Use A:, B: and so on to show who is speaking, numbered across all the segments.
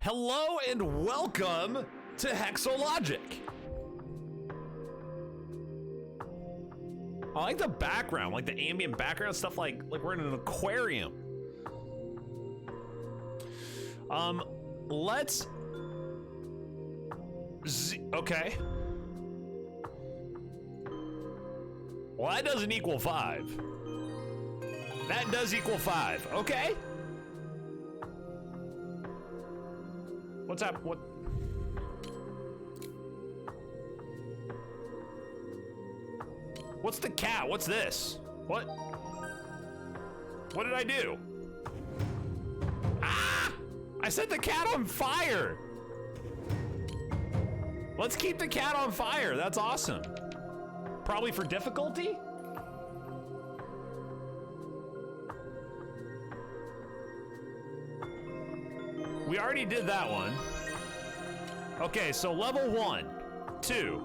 A: Hello and welcome to Hexologic. I like the background, like the ambient background stuff, like we're in an aquarium. Let's okay. Well, that doesn't equal 5. That does equal 5. Okay. What's up? What? What's the cat? What's this? What? What did I do? Ah! I set the cat on fire. Let's keep the cat on fire. That's awesome. Probably for difficulty? We already did that one. Okay, so level 1, 2.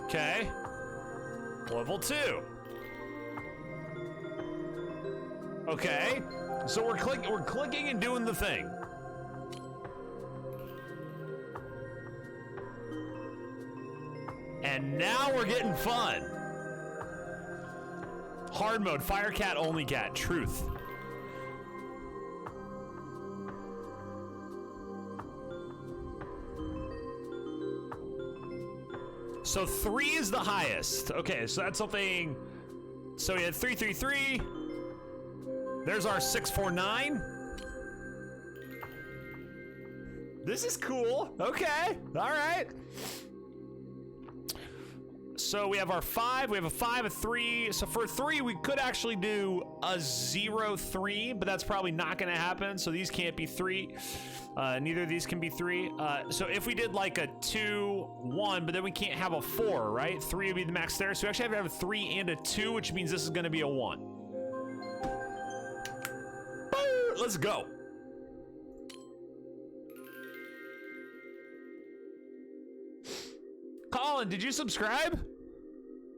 A: Okay. Level 2. Okay. So we're clicking and doing the thing. And now we're getting fun. Hard mode, fire cat, only cat, truth. So 3 is the highest. Okay, so that's something. So we had 333. There's our 649. This is cool. Okay, all right. So we have our 5. We have a 5, a 3. So for 3, we could actually do a 0, 3, but that's probably not going to happen. So these can't be 3. Neither of these can be 3. So if we did like a 2, 1, but then we can't have a 4, right? 3 would be the max there. So we actually have to have a 3 and a 2, which means this is going to be a 1. Let's go. Colin, did you subscribe?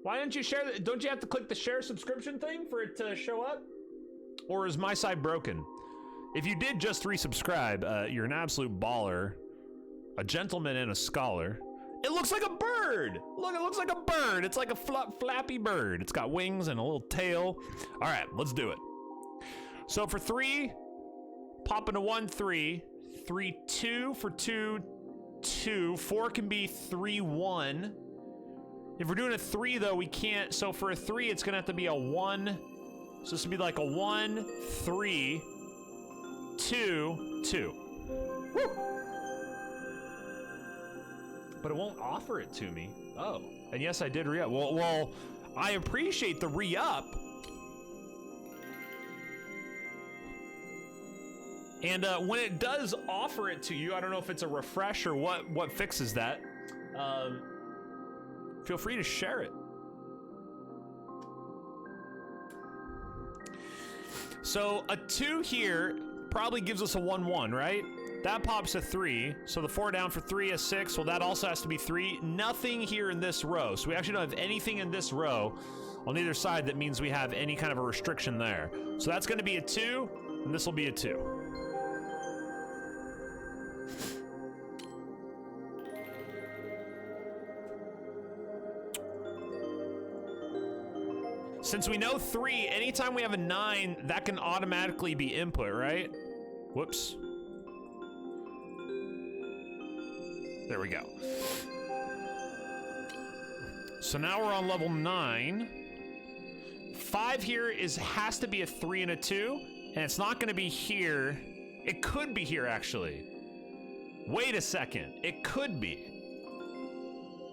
A: Why didn't you share? Don't you have to click the share subscription thing for it to show up? Or is my side broken? If you did just resubscribe, you're an absolute baller, a gentleman and a scholar. It looks like a bird. Look, it looks like a bird. It's like a flappy bird. It's got wings and a little tail. All right, let's do it. So for 3, pop into 1, 3, 3, 2 for 2, 2. 4 can be 3, 1. If we're doing a 3 though, we can't. So for a 3, it's gonna have to be a 1. So this would be like a 1, 3. 2, 2. Woo! But it won't offer it to me. Oh, and yes, I did re-up. Well, I appreciate the re-up. And when it does offer it to you, I don't know if it's a refresh or what fixes that. Feel free to share it. So a 2 here probably gives us a 1, 1, right? That pops a 3. So the 4 down for 3 is 6. Well, that also has to be 3. Nothing here in this row. So we actually don't have anything in this row on either side that means we have any kind of a restriction there. So that's going to be a 2, and this will be a 2. Since we know 3, anytime we have a 9, that can automatically be input, right? Whoops. There we go. So now we're on level 9. 5 here has to be a 3 and a 2, and it's not going to be here. It could be here, actually. Wait a second. It could be.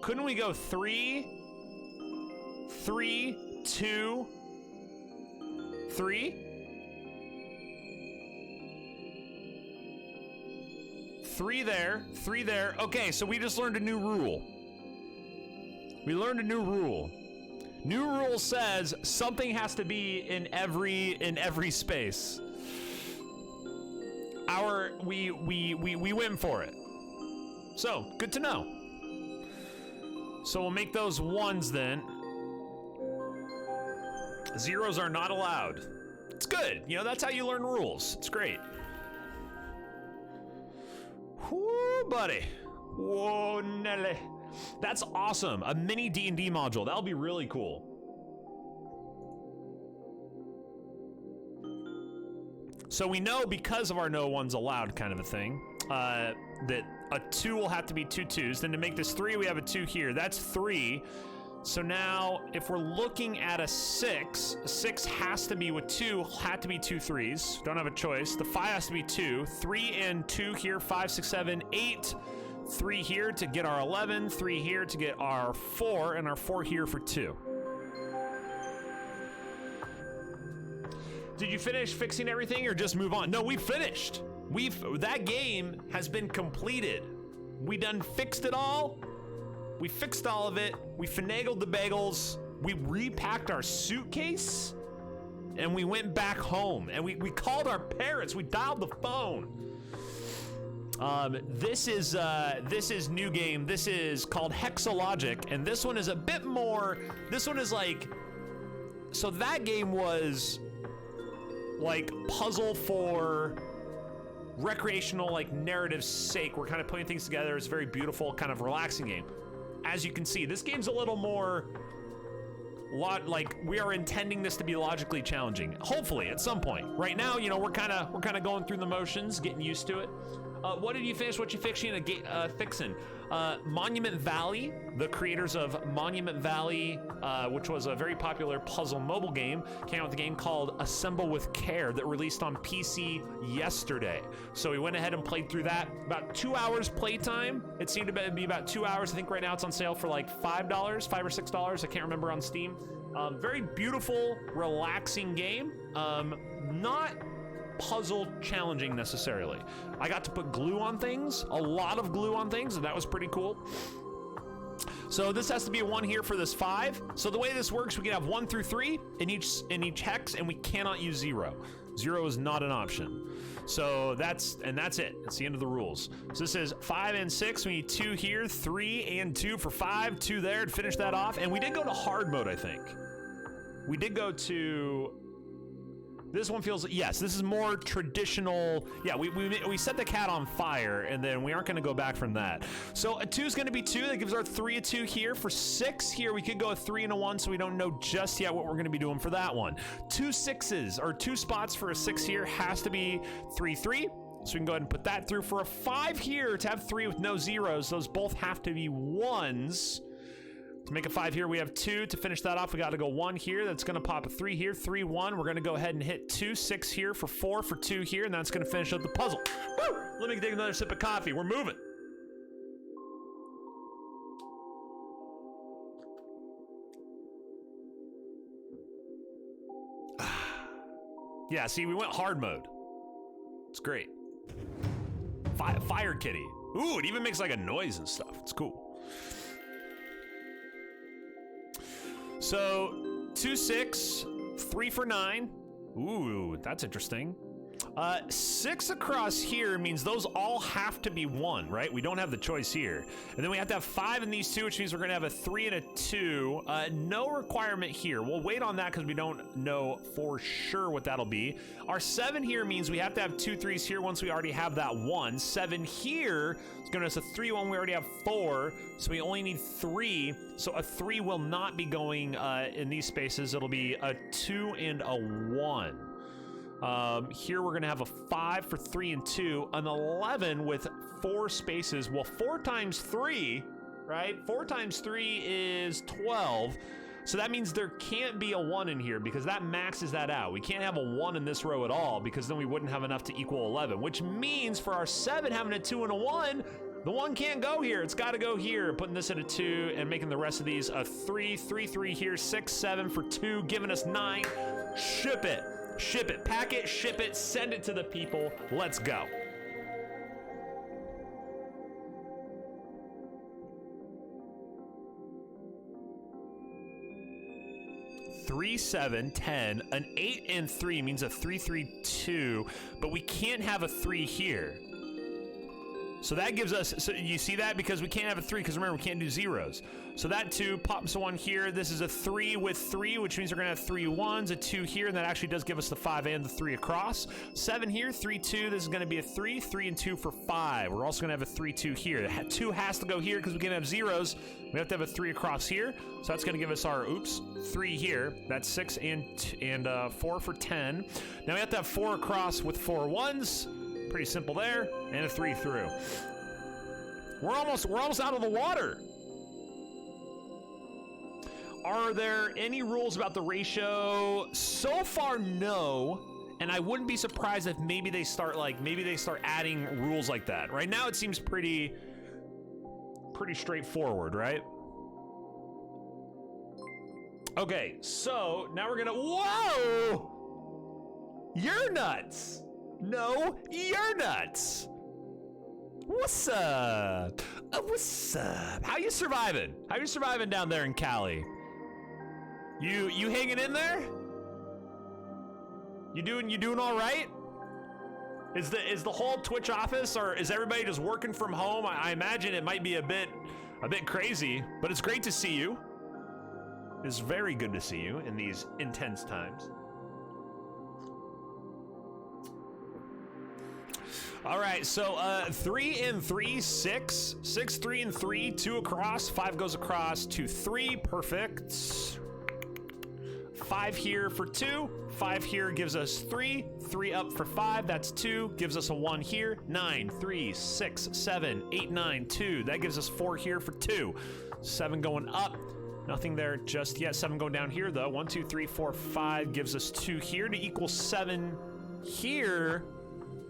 A: Couldn't we go 3, 3, 2, 3? 3 there, 3 there. Okay, so we just learned a new rule. We learned a new rule. New rule says something has to be in every space. We went for it. So, good to know. So we'll make those 1s then. 0s are not allowed. It's good. You know, that's how you learn rules. It's great. Woo, buddy. Whoa, Nelly. That's awesome. A mini D&D module. That'll be really cool. So we know because of our no ones allowed kind of a thing, that a 2 will have to be 2 2s. Then to make this 3, we have a 2 here. That's 3. So now, if we're looking at a 6, 6 has to be with 2, had to be 2 3s. Don't have a choice. The 5 has to be 2. 3 and 2 here, 5, 6, 7, 8. 3 here to get our 11. 3 here to get our 4, and our 4 here for 2. Did you finish fixing everything or just move on? No, we finished. That game has been completed. We done fixed it all. We fixed all of it. We finagled the bagels. We repacked our suitcase and we went back home and we called our parents. We dialed the phone. This is new game. This is called Hexologic, and this one is a bit more, this one is like, so that game was like puzzle for recreational, like narrative sake. We're kind of putting things together. It's a very beautiful, kind of relaxing game. As you can see, this game's a little more like we are intending this to be logically challenging. Hopefully, at some point. Right now, you know, we're kind of going through the motions, getting used to it. What did you finish? What you fixing? Fixing? Monument Valley, the creators of Monument Valley, which was a very popular puzzle mobile game, came out with a game called Assemble with Care that released on PC yesterday. So we went ahead and played through that. About 2 hours playtime. It seemed to be about 2 hours. I think right now it's on sale for like $5, $5 or $6. I can't remember on Steam. Very beautiful, relaxing game. Not puzzle challenging necessarily. I got to put glue on things, a lot of glue on things, and that was pretty cool. So this has to be a 1 here for this 5. So the way this works, we can have 1 through 3 in each hex, and we cannot use 0. 0 is not an option. So that's it. It's the end of the rules. So this is 5 and 6. We need 2 here, 3 and 2 for 5, 2 there to finish that off. And we did go to hard mode, I think. We did go to. This one feels, yes, this is more traditional. Yeah, we set the cat on fire, and then we aren't going to go back from that. So a 2 is going to be 2. That gives our 3 a 2 here. For 6 here, we could go a 3 and a 1, so we don't know just yet what we're going to be doing for that one. 2 6s, or 2 spots for a 6 here, has to be 3 3. So we can go ahead and put that through. For a 5 here, to have 3 with no zeros, those both have to be 1s. To make a 5 here, we have 2. To finish that off, we got to go 1 here. That's going to pop a 3 here, 3 1. We're going to go ahead and hit 2 6 here for 4 for 2 here, and that's going to finish up the puzzle. Woo! Let me take another sip of coffee. We're moving. Yeah, see, we went hard mode. It's great. Fire kitty. Ooh, it even makes like a noise and stuff. It's cool. So 2 6, 3 for 9. Ooh, that's interesting. 6 across here means those all have to be 1, right? We don't have the choice here. And then we have to have 5 in these 2, which means we're gonna have a 3 and a 2. No requirement here. We'll wait on that because we don't know for sure what that'll be. Our 7 here means we have to have 2 3s here once we already have that 1. 7 here is gonna us a 3 1. We already have 4, so we only need 3. So a 3 will not be going in these spaces. It'll be a 2 and a 1. Here we're gonna have a 5 for 3 and 2, an 11 with 4 spaces. Well, 4 times 3, right? 4 times 3 is 12. So that means there can't be a 1 in here because that maxes that out. We can't have a 1 in this row at all because then we wouldn't have enough to equal 11, which means for our 7 having a 2 and a 1, the 1 can't go here. It's got to go here. Putting this at a 2 and making the rest of these a 3, 3, 3 here, 6, 7 for 2, giving us 9. Ship it. Ship it, pack it, ship it, send it to the people. Let's go. Three, 7, 10. An 8 and 3 means a 3 3 2, but we can't have a 3 here. So that gives us, so you see that? Because we can't have a 3, because remember, we can't do zeros. So that 2 pops 1 here. This is a 3 with 3, which means we're gonna have 3 1s, a 2 here, and that actually does give us the 5 and the 3 across. 7 here, 3 2, this is gonna be a 3, 3 and 2 for 5. We're also gonna have a 3 2 here. 2 has to go here because we can't have zeros. We have to have a 3 across here. So that's gonna give us our, 3 here. That's 6 and 4 for 10. Now we have to have 4 across with 4 1s. Pretty simple there, and a 3 through. We're almost out of the water. Are there any rules about the ratio? So far, no. And I wouldn't be surprised if maybe they start adding rules like that. Right now, it seems pretty straightforward, right? Okay, so now we're gonna, whoa! You're nuts. No, you're nuts. What's up? What's up? How you surviving? How you surviving down there in Cali? You hanging in there? You doing all right? Is the whole Twitch office, or is everybody just working from home? I imagine it might be a bit crazy, but it's great to see you. It's very good to see you in these intense times. All right, so 3 and 3, 6. 6, 3 and 3, 2 across. 5 goes across to 3, perfect. 5 here for 2. 5 here gives us 3. 3 up for 5, that's 2. Gives us a 1 here. 9, 3, 6, 7, 8, 9, 2. That gives us 4 here for 2. 7 going up. Nothing there just yet. 7 going down here, though. 1, 2, 3, 4, 5 gives us 2 here to equal 7 here.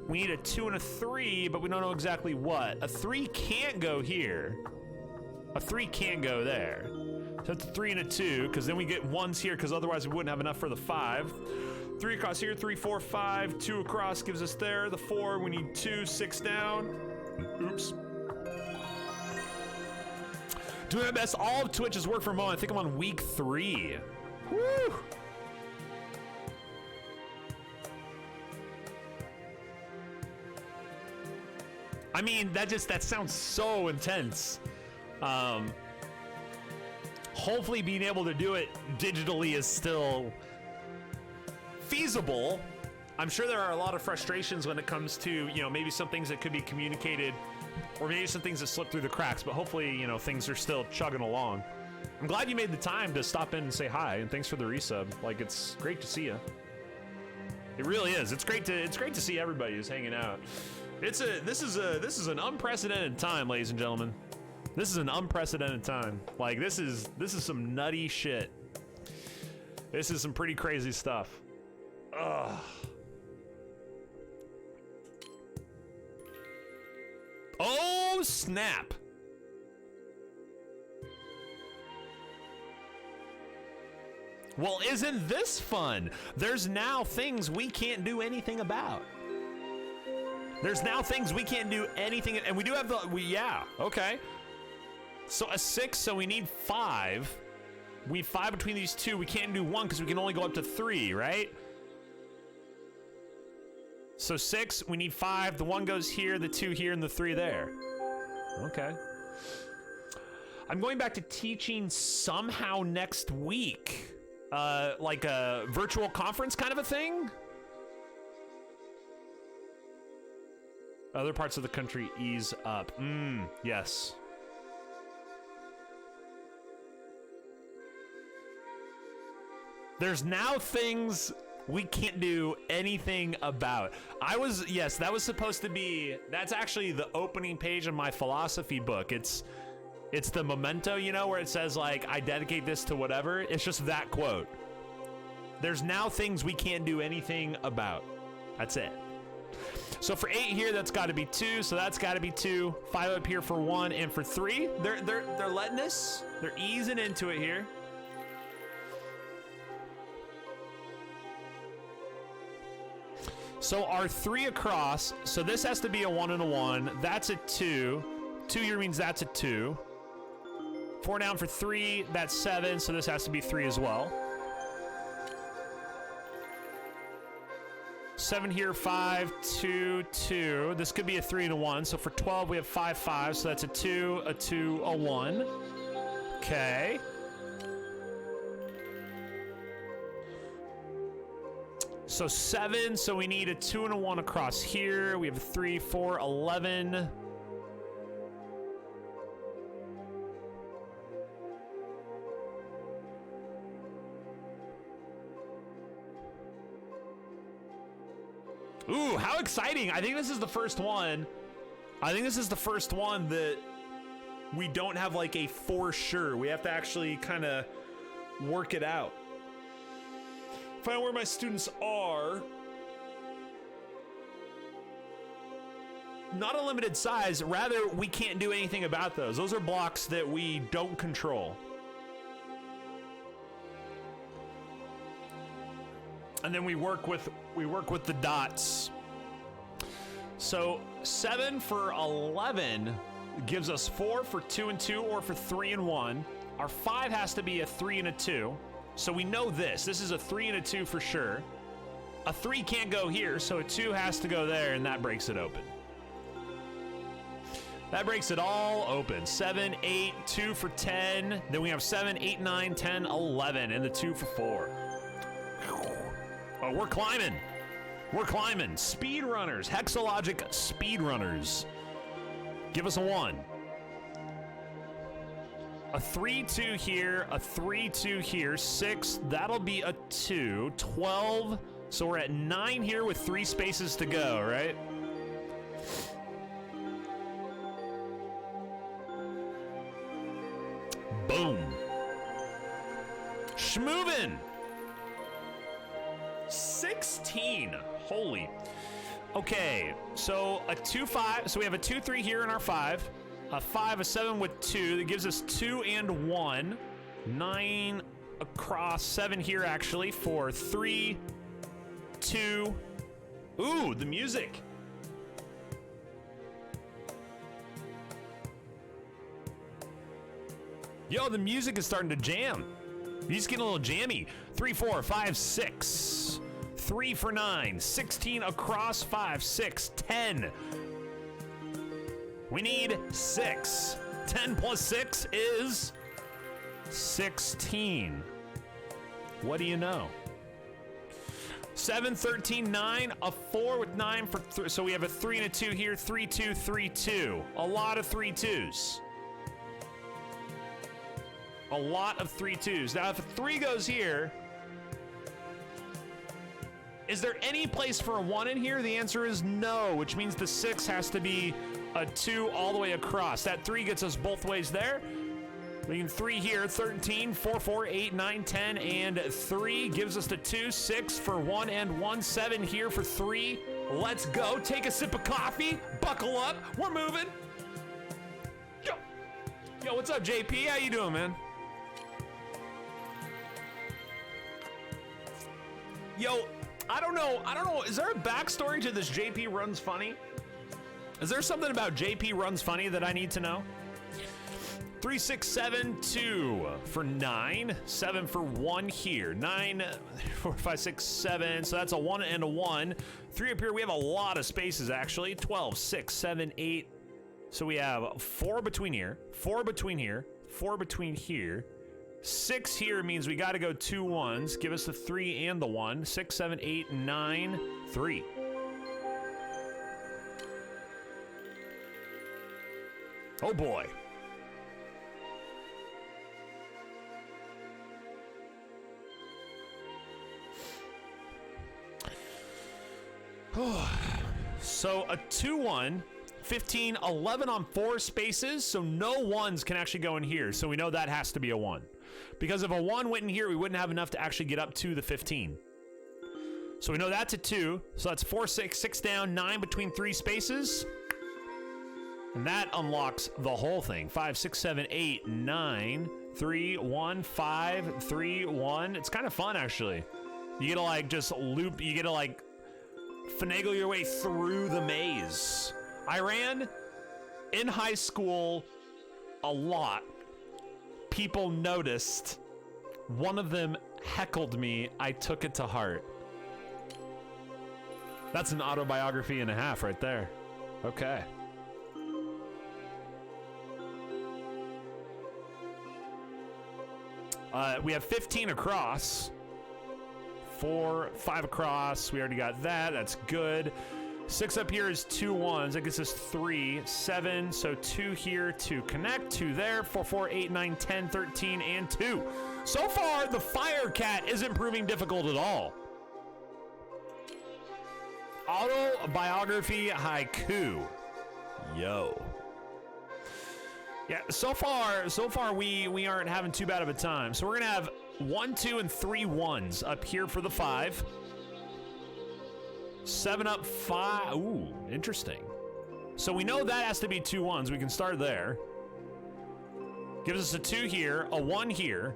A: We need a 2 and a 3, but we don't know exactly what. A 3 can't go here. A 3 can't go there. So it's a 3 and a 2, because then we get 1s here, because otherwise we wouldn't have enough for the 5. 3 across here, 3, 4, 5. 2 across gives us there. The 4, we need 2, 6 down. Oops. Doing my best. All of Twitch has worked from home. I think I'm on week 3. Woo! I mean, that sounds so intense. Hopefully being able to do it digitally is still feasible. I'm sure there are a lot of frustrations when it comes to, you know, maybe some things that could be communicated, or maybe some things that slip through the cracks, but hopefully, you know, things are still chugging along. I'm glad you made the time to stop in and say hi, and thanks for the resub. Like, it's great to see you. It really is. It's great to see everybody who's hanging out. This is an unprecedented time, ladies and gentlemen. This is an unprecedented time. Like, this is some nutty shit. This is some pretty crazy stuff. Ugh. Oh, snap. Well, isn't this fun? There's now things we can't do anything about. There's now things we can't do anything, and we do have yeah, okay. So a 6, so we need 5. We need 5 between these two. We can't do 1 because we can only go up to 3, right? So 6, we need 5. The 1 goes here, the 2 here, and the 3 there. Okay. I'm going back to teaching somehow next week. Like a virtual conference kind of a thing? Other parts of the country ease up. Yes. There's now things we can't do anything about. Yes, that was supposed to be, that's actually the opening page of my philosophy book. It's the memento, you know, where it says, like, I dedicate this to whatever. It's just that quote. There's now things we can't do anything about. That's it. So for 8 here, that's got to be 2. So that's got to be 2. 5 up here for 1 and for 3. They're letting us. They're easing into it here. So our 3 across. So this has to be a 1 and a 1. That's a 2. 2 here means that's a 2. 4 down for 3. That's 7. So this has to be 3 as well. 7 here, 5, 2, 2. This could be a 3 and a 1. So for 12, we have 5, 5. So that's a 2, a 2, a 1. Okay. So 7, so we need a 2 and a 1 across here. We have a 3, 4, 11. Ooh, how exciting. I think this is the first one. I think this is the first one that we don't have like a for sure. We have to actually kind of work it out. Find out where my students are. Not a limited size, rather we can't do anything about those. Those are blocks that we don't control. And then we work with the dots. So 7 for 11 gives us 4 for 2 and 2 or for 3 and 1. Our 5 has to be a 3 and a 2. So we know this. This is a 3 and a 2 for sure. A 3 can't go here, so a 2 has to go there, and that breaks it open. That breaks it all open. 7, 8, 2 for 10. Then we have 7, 8, 9, 10, 11, and the 2 for 4. Oh, we're climbing. We're climbing. Speedrunners. Hexologic speedrunners. Give us a 1. A 3, 2 here, a 3, 2 here, 6, that'll be a 2, 12, so we're at 9 here with 3 spaces to go, right? Boom. Schmoovin'. 16, holy. Okay, so a 2, 5, so we have a 2, 3 here in our 5. A 5, a 7 with 2. That gives us 2 and 1. 9 across. 7 here, actually, for 3, 2. Ooh, the music. Yo, the music is starting to jam. Music's getting a little jammy. 3, 4, 5, 6. 3 for 9. 16 across. 5, 6, 10. We need 6. 10 plus 6 is 16. What do you know? 7, 13, 9, a 4 with 9 for 3. So we have a 3 and a 2 here. 3, 2, 3, 2. A lot of 3 2s. A lot of 3 2s. Now, if a 3 goes here, is there any place for a 1 in here? The answer is no, which means the 6 has to be a 2 all the way across. That 3 gets us both ways there. We can 3 here, 13, 4, 4, 8, 9, 10, and 3 gives us the 2, 6 for 1 and 1, 7 here for 3. Let's go. Take a sip of coffee. Buckle up. We're moving. Yo, yo, what's up, JP? How you doing, man? Yo, I don't know. Is there a backstory to this JP Runs Funny? Is there something about JP Runs Funny that I need to know? 3, 6, 7, 2 for 9. 7 for 1 here. 9, 4, 5, 6, 7. So that's a 1 and a 1. 3 up here. We have a lot of spaces, actually. 12, 6, 7, 8. So we have 4 between here. 4 between here. 4 between here. 6 here means we got to go 2 1s. Give us the 3 and the 1. 6, 7, 8, 9, 3. Oh boy. So a 2 1, 15, 11 on 4 spaces, so no 1s can actually go in here. So we know that has to be a 1. Because if a 1 went in here, we wouldn't have enough to actually get up to the 15. So we know that's a 2. So that's 4, 6, 6 down, 9 between 3 spaces. And that unlocks the whole thing. 5, 6, 7, 8, 9, 3, 1, 5, 3, 1. It's kind of fun, actually. You get to like just loop, you get to like finagle your way through the maze. I ran in high school a lot. People noticed. One of them heckled me. I took it to heart. That's an autobiography and a half right there. Okay. We have 15 across. 4, 5 across. We already got that. That's good. 6 up here is 2 ones. That gets us 3, 7. So 2 here to connect. 2 there. 4, 4, 8, 9, 10, 13, and 2. So far, the Fire Cat isn't proving difficult at all. Autobiography haiku. Yo. Yeah, so far we aren't having too bad of a time. So we're gonna have 1, 2, and 3 ones up here for the 5. 7 up, 5. Ooh, interesting. So we know that has to be 2 ones. We can start there. Gives us a 2 here, a 1 here.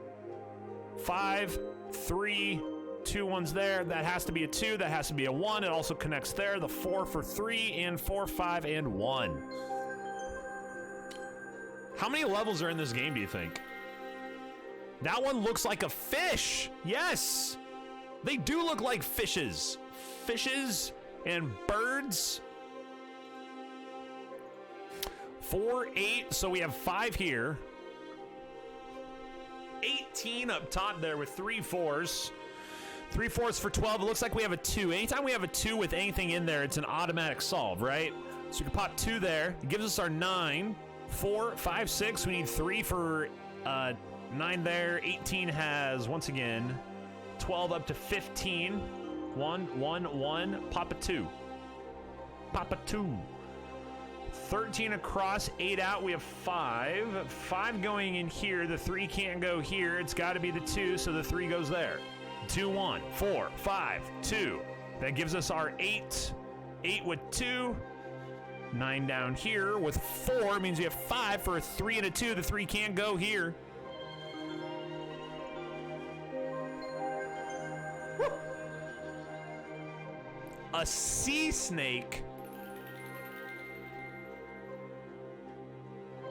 A: 5, 3, 2 ones there. That has to be a 2. That has to be a 1. It also connects there. The 4 for 3 and 4, 5, and 1. How many levels are in this game, do you think? That one looks like a fish. Yes. They do look like fishes. Fishes and birds. 4, 8. So we have 5 here. 18 up top there with 3 4s. 3 4s for 12. It looks like we have a 2. Anytime we have a 2 with anything in there, it's an automatic solve, right? So we can pop 2 there. It gives us our 9. 4, 5, 6. We need 3 for 9 there. 18 has, once again, 12 up to 15. 1, 1, 1. Pop a 2. Pop a 2. 13 across, 8 out. We have 5. 5 going in here. The 3 can't go here. It's got to be the 2, so the 3 goes there. 2, 1, 4, 5, 2. That gives us our 8. 8 with 2. 9 down here with 4 means we have 5 for a 3 and a 2. The 3 can't go here. Woo. A sea snake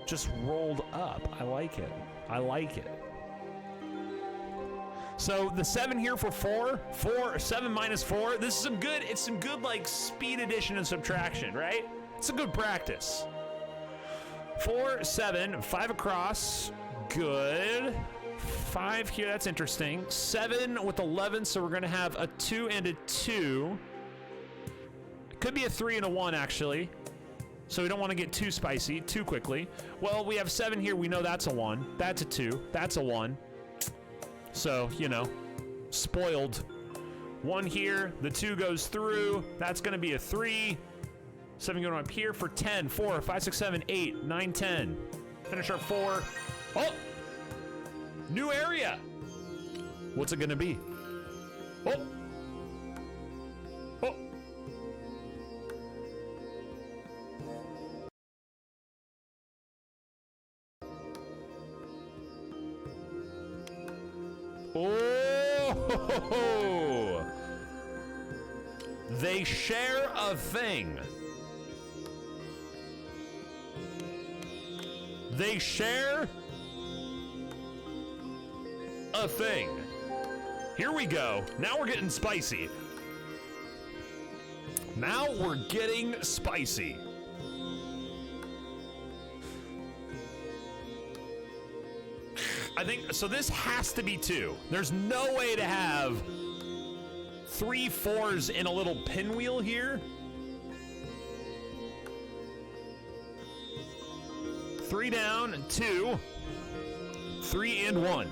A: just rolled up. I like it. I like it. So the 7 here for 4, 7 minus 4. This is some good, it's some good like speed addition and subtraction, right? It's a good practice. 4, 7, 5 across. Good. 5 here, that's interesting. 7 with 11, so we're gonna have a 2 and a 2. Could be a 3 and a 1 actually. So we don't want to get too spicy too quickly. Well, we have 7 here, we know that's a 1. That's a 2, that's a 1. So, you know, spoiled. 1 here, the 2 goes through. That's gonna be a 3. 7 going up here for 10. 4, 5, 6, 7, 8, 9, 10. Finish our 4. Oh! New area! What's it gonna be? Oh! Oh! Oh! They share a thing. They share a thing. Here we go. Now we're getting spicy. Now we're getting spicy. I think, so this has to be 2. There's no way to have 3 4s in a little pinwheel here. 3 down, 2, 3 and 1.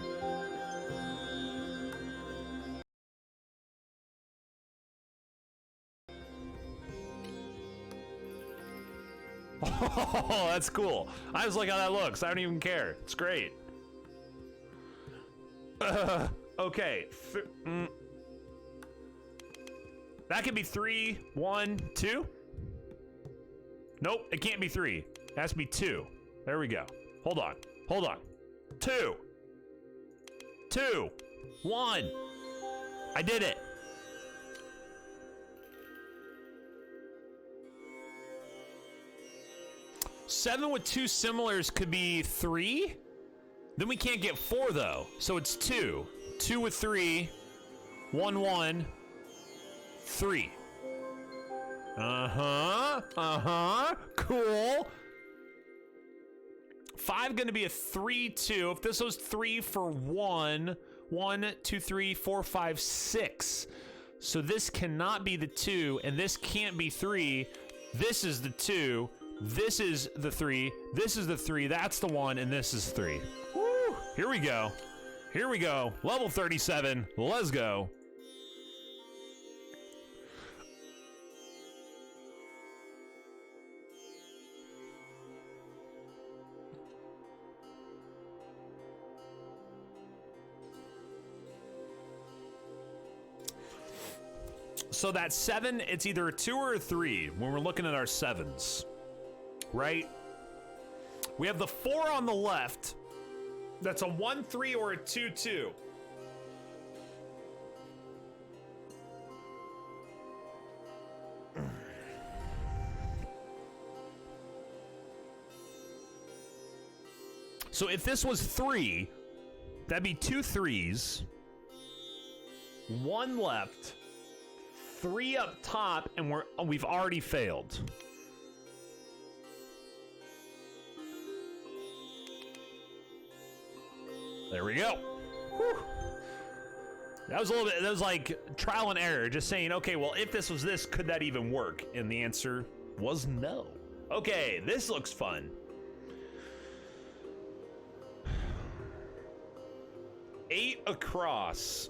A: Oh, that's cool. I just like how that looks. I don't even care. It's great. Okay. That could be 3, 1, 2. Nope, it can't be 3. It has to be 2. There we go. Hold on. Hold on. 2. 2. 1. I did it. Seven with 2 similars could be 3. Then we can't get 4 though. So it's 2. 2 with 3. 1, 1. 3. Cool. 5 gonna be a 3, 2. If this was 3 for 1, 1, 2, 3, 4, 5, 6. So this cannot be the 2, and this can't be 3. This is the 2. This is the 3. This is the 3. That's the 1, and this is 3. Woo! Here we go. Here we go. Level 37. Let's go. So that 7, it's either a 2 or a 3 when we're looking at our 7s, right? We have the 4 on the left. That's a 1, 3 or a 2, 2. So if this was 3, that'd be 2 3s, 1 left, 3 up top, and we've already failed. There we go. Whew. That was a little bit, that was like trial and error, just saying, okay, well, if this was this, could that even work? And the answer was no. Okay, this looks fun. 8 across.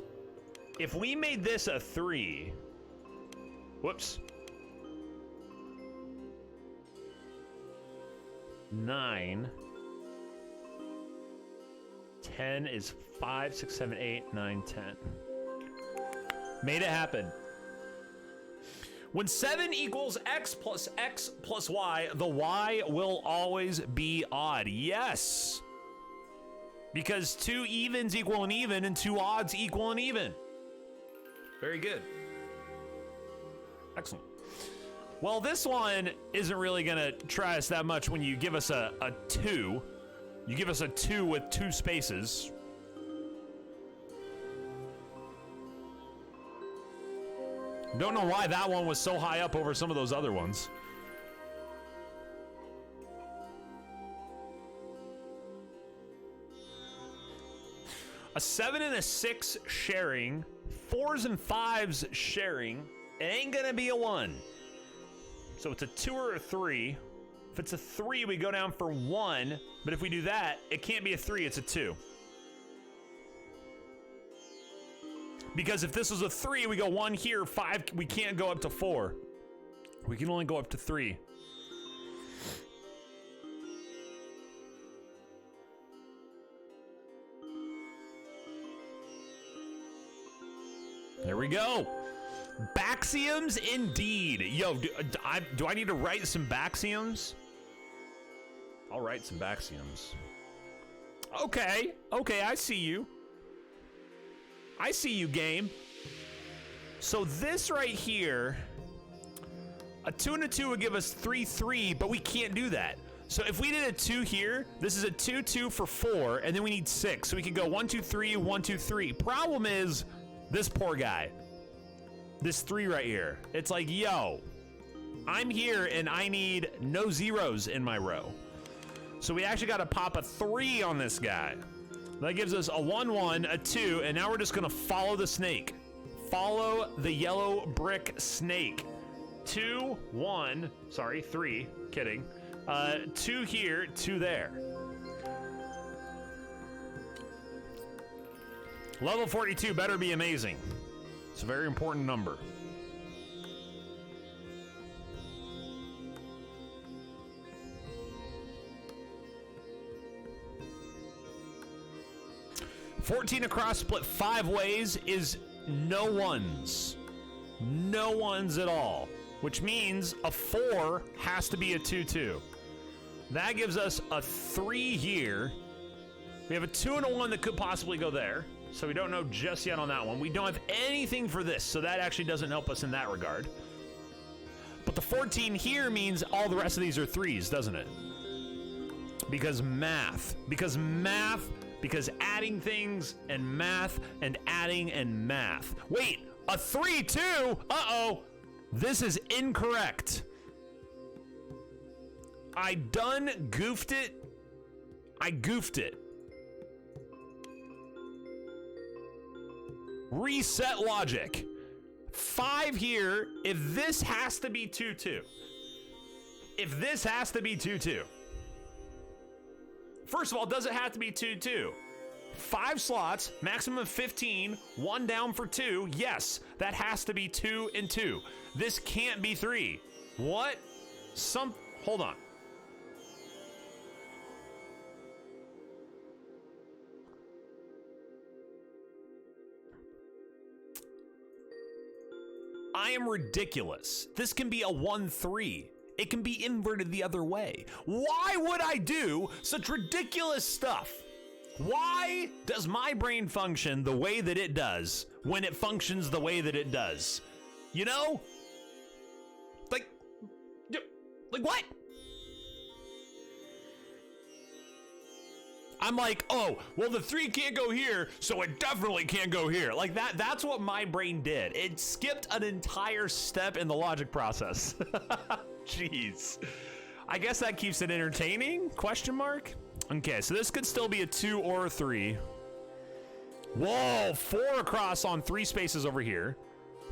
A: If we made this a 3, whoops. 9. 10 is 5, 6, 7, 8, 9, 10. Made it happen. When 7 equals x plus y, the y will always be odd. Yes. Because 2 evens equal an even and 2 odds equal an even. Very good. Excellent. Well, this one isn't really gonna try us that much when you give us a 2. You give us a 2 with 2 spaces. Don't know why that one was so high up over some of those other ones. A 7 and a 6 sharing, 4s and 5s sharing, it ain't gonna be a 1. So it's a 2 or a 3. If it's a 3, we go down for 1, but if we do that, it can't be a 3, it's a 2. Because if this was a 3, we go 1 here, 5, we can't go up to 4. We can only go up to 3. There we go. Baxioms indeed. Yo, do I need to write some baxioms? I'll write some baxioms. Okay, I see you. I see you, game. So this right here, a 2 and a 2 would give us 3, 3, but we can't do that. So if we did a 2 here, this is a 2, 2 for 4, and then we need 6. So we could go 1, 2, 3, 1, 2, 3. Problem is, this poor guy. This 3 right here. It's like, yo, I'm here and I need no zeros in my row. So we actually got to pop a 3 on this guy. That gives us a 1, 1, a 2, and now we're just going to follow the snake. Follow the yellow brick snake. 2, 1, sorry, 3, kidding. 2 here, 2 there. Level 42 better be amazing. It's a very important number. $14 across, split 5 ways is no ones. No ones at all. Which means a 4 has to be a 2, 2. That gives us a 3 here. We have a 2 and a 1 that could possibly go there. So we don't know just yet on that one. We don't have anything for this, so that actually doesn't help us in that regard. But the 14 here means all the rest of these are 3s, doesn't it? Because math. Because math. Because adding things and math and adding and math. Wait, a 3, 2? Uh-oh. This is incorrect. I done goofed it. I goofed it. Reset logic. 5 here. If this has to be 2-2. If this has to be 2-2. First of all, does it have to be 2-2? 5 slots, maximum of 15, 1 down for 2. Yes, that has to be 2 and 2. This can't be 3. What? Hold on. I am ridiculous. This can be a 1-3. It can be inverted the other way. Why would I do such ridiculous stuff? Why does my brain function the way that it does when it functions the way that it does? You know? Like what? I'm like, oh, well, the 3 can't go here, so it definitely can't go here. Like that's what my brain did. It skipped an entire step in the logic process. Jeez. I guess that keeps it entertaining? Question mark? Okay, so this could still be a 2 or a 3. Whoa, 4 across on 3 spaces over here.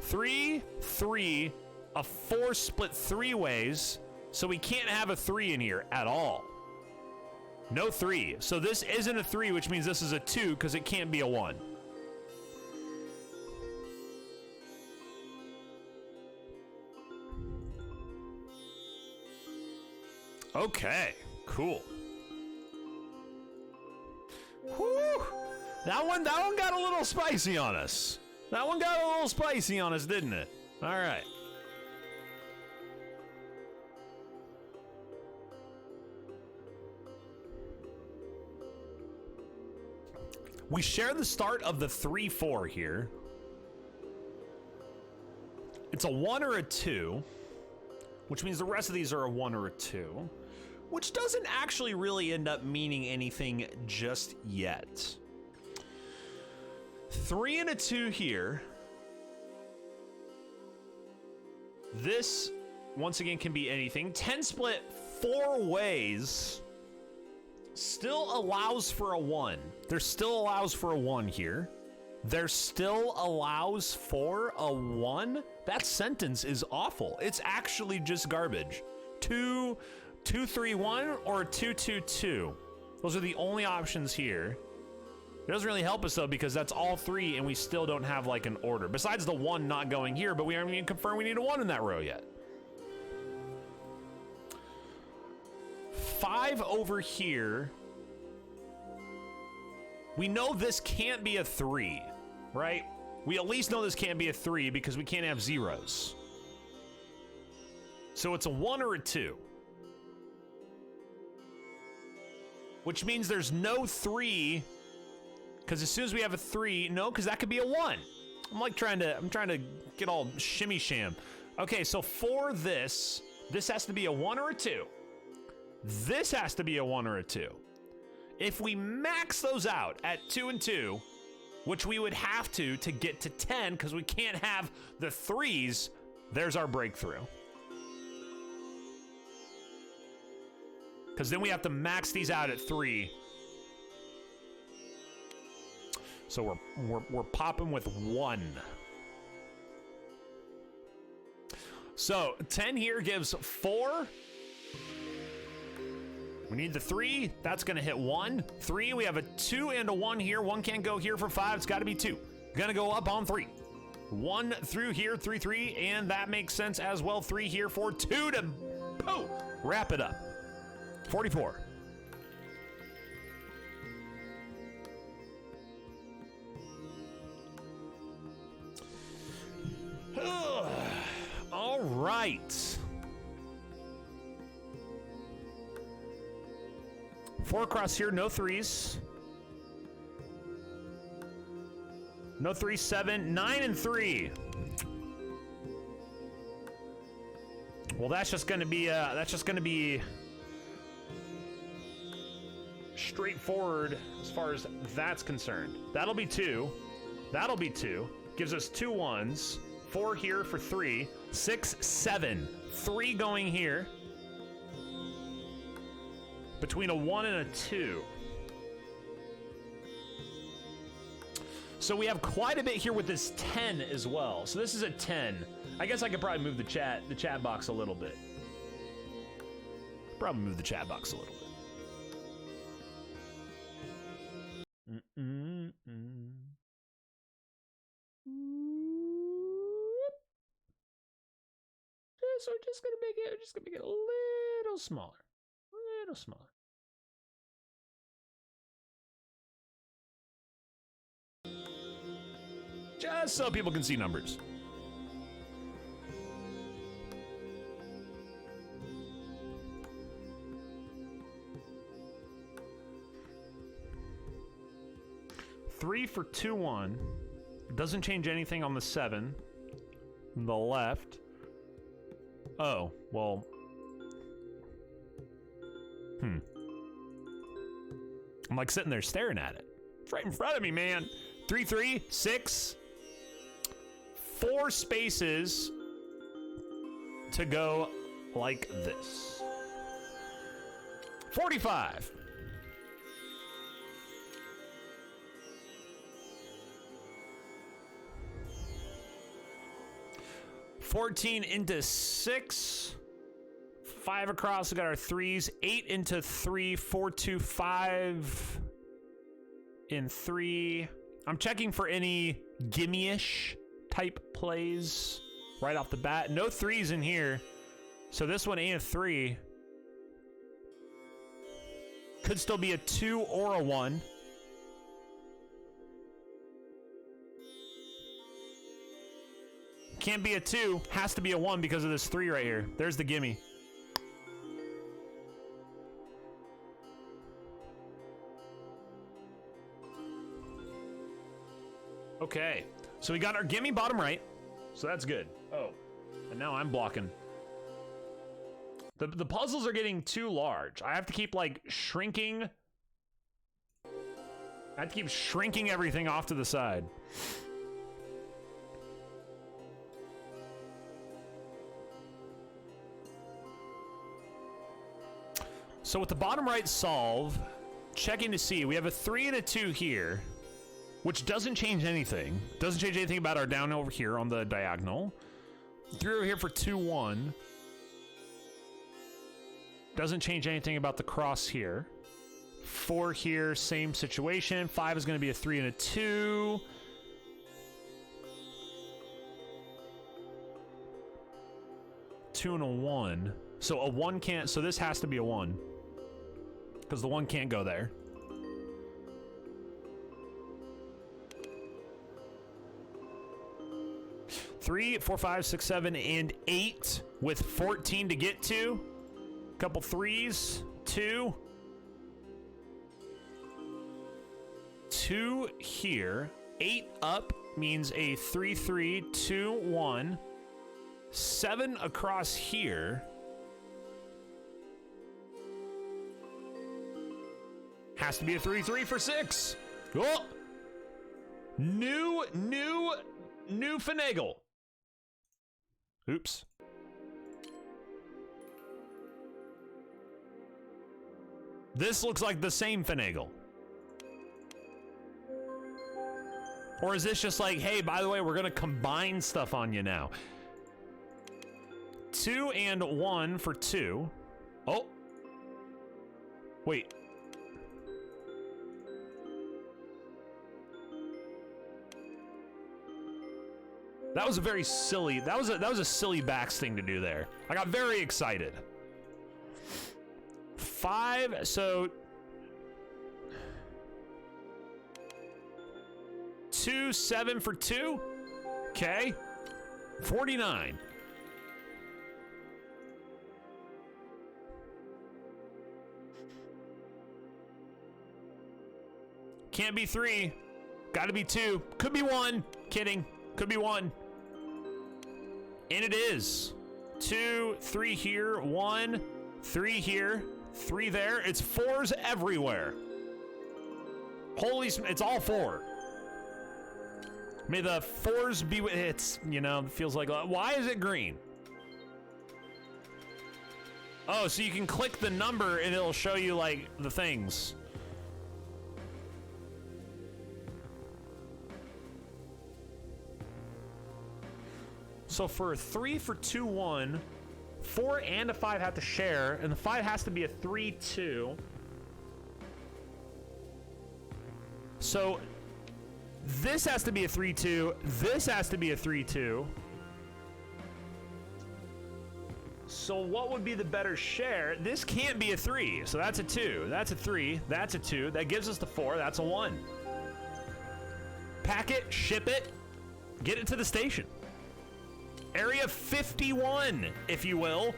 A: 3, 3, a 4 split 3 ways, so we can't have a 3 in here at all. No 3. So this isn't a 3, which means this is a 2 because it can't be a 1. Okay, cool. Whew. That one got a little spicy on us. That one got a little spicy on us, didn't it? All right. We share the start of the 3-4 here. It's a 1 or a 2, which means the rest of these are a 1 or a 2, which doesn't actually really end up meaning anything just yet. 3 and a 2 here. This, once again, can be anything. 10 split 4 ways. Still allows for a 1. There still allows for a 1 here. There still allows for a 1? That sentence is awful. It's actually just garbage. 2, 2, 3, 1, or 2, 2, 2. Those are the only options here. It doesn't really help us though because that's all 3 and we still don't have like an order. Besides the 1 not going here, but we aren't even confirmed we need a 1 in that row yet. 5 over here. We know this can't be a 3, right? We at least know this can't be a 3 because we can't have zeros. So it's a 1 or a 2. Which means there's no 3, because as soon as we have a 3, no, because that could be a 1. I'm trying to get all shimmy sham. Okay, so for this has to be a 1 or a 2. This has to be a 1 or a 2. If we max those out at 2 and 2, which we would have to get to 10 because we can't have the 3s, there's our breakthrough. Because then we have to max these out at 3. So we're popping with 1. So 10 here gives 4. We need the 3. That's going to hit 1. 3, we have a 2 and a 1 here. 1 can't go here for 5. It's got to be 2. Going to go up on 3. 1 through here, 3, 3, and that makes sense as well. 3 here for 2 to poof, wrap it up. 44. All right. 4 across here, no 3s. No 3, 7, 9 and 3. Well, that's just going to be straightforward as far as that's concerned. That'll be 2. That'll be 2. Gives us 2 1s. 4 here for 3. 6, 7. 3 going here. Between a 1 and a 2. So we have quite a bit here with this 10 as well. So this is a 10. I guess I could probably move the chat box a little bit. Probably move the chat box a little bit. So we're just gonna make it a little smaller. A little smaller. Just so people can see numbers. Three for 2-1. Doesn't change anything on the 7. The left. Oh, well. I'm like sitting there staring at it. It's right in front of me, man. 3, 3, 6. 4 spaces to go like this. 45. $14 into 6. 5 across, we got our 3s. 8 into 3, 4, 2, 5 in 3. I'm checking for any gimme-ish type plays right off the bat. No 3s in here. So this one ain't a 3. Could still be a 2 or a 1. Can't be a 2. Has to be a 1 because of this 3 right here. There's the gimme. Okay. So we got our gimme bottom right. So that's good. Oh. And now I'm blocking. The puzzles are getting too large. I have to keep, like, shrinking. I have to keep shrinking everything off to the side. So with the bottom right solve, checking to see, we have a 3 and a 2 here, which doesn't change anything. Doesn't change anything about our down over here on the diagonal. 3 over here for 2, 1. Doesn't change anything about the cross here. 4 here, same situation. 5 is going to be a 3 and a 2. Two and a 1. So a 1 can't, so this has to be a 1. Because the 1 can't go there. Three, 4, 5, 6, 7, and 8 with 14 to get to. Couple 3s. 2. 2 here. 8 up means a 3, 3, 2, 1. 7 across here. Has to be a 3, 3 for 6. Oh! New finagle. Oops. This looks like the same finagle. Or is this just like, hey, by the way, we're gonna combine stuff on you now. 2 and 1 for 2. Oh. Wait. That was a very silly, that was a silly backs thing to do there. I got very excited. 5, so 2, 7 for 2. Okay. 49. Can't be 3. Gotta be 2. Could be 1. Kidding. Could be 1. And it is. 2, 3 here, 1, 3 here, 3 there. It's 4s everywhere. Holy, it's all 4. May the fours be with it's, you know, feels like, why is it green? Oh, so you can click the number and it'll show you like the things. So for a 3 for 2 1, 4 and a 5 have to share, and the 5 has to be a 3 2. So this has to be a 3 2. This has to be a 3 2. So what would be the better share? This can't be a 3, so that's a 2. That's a 3. That's a 2. That gives us the 4. That's a 1. Pack it, ship it, get it to the station. Area 51, if you will.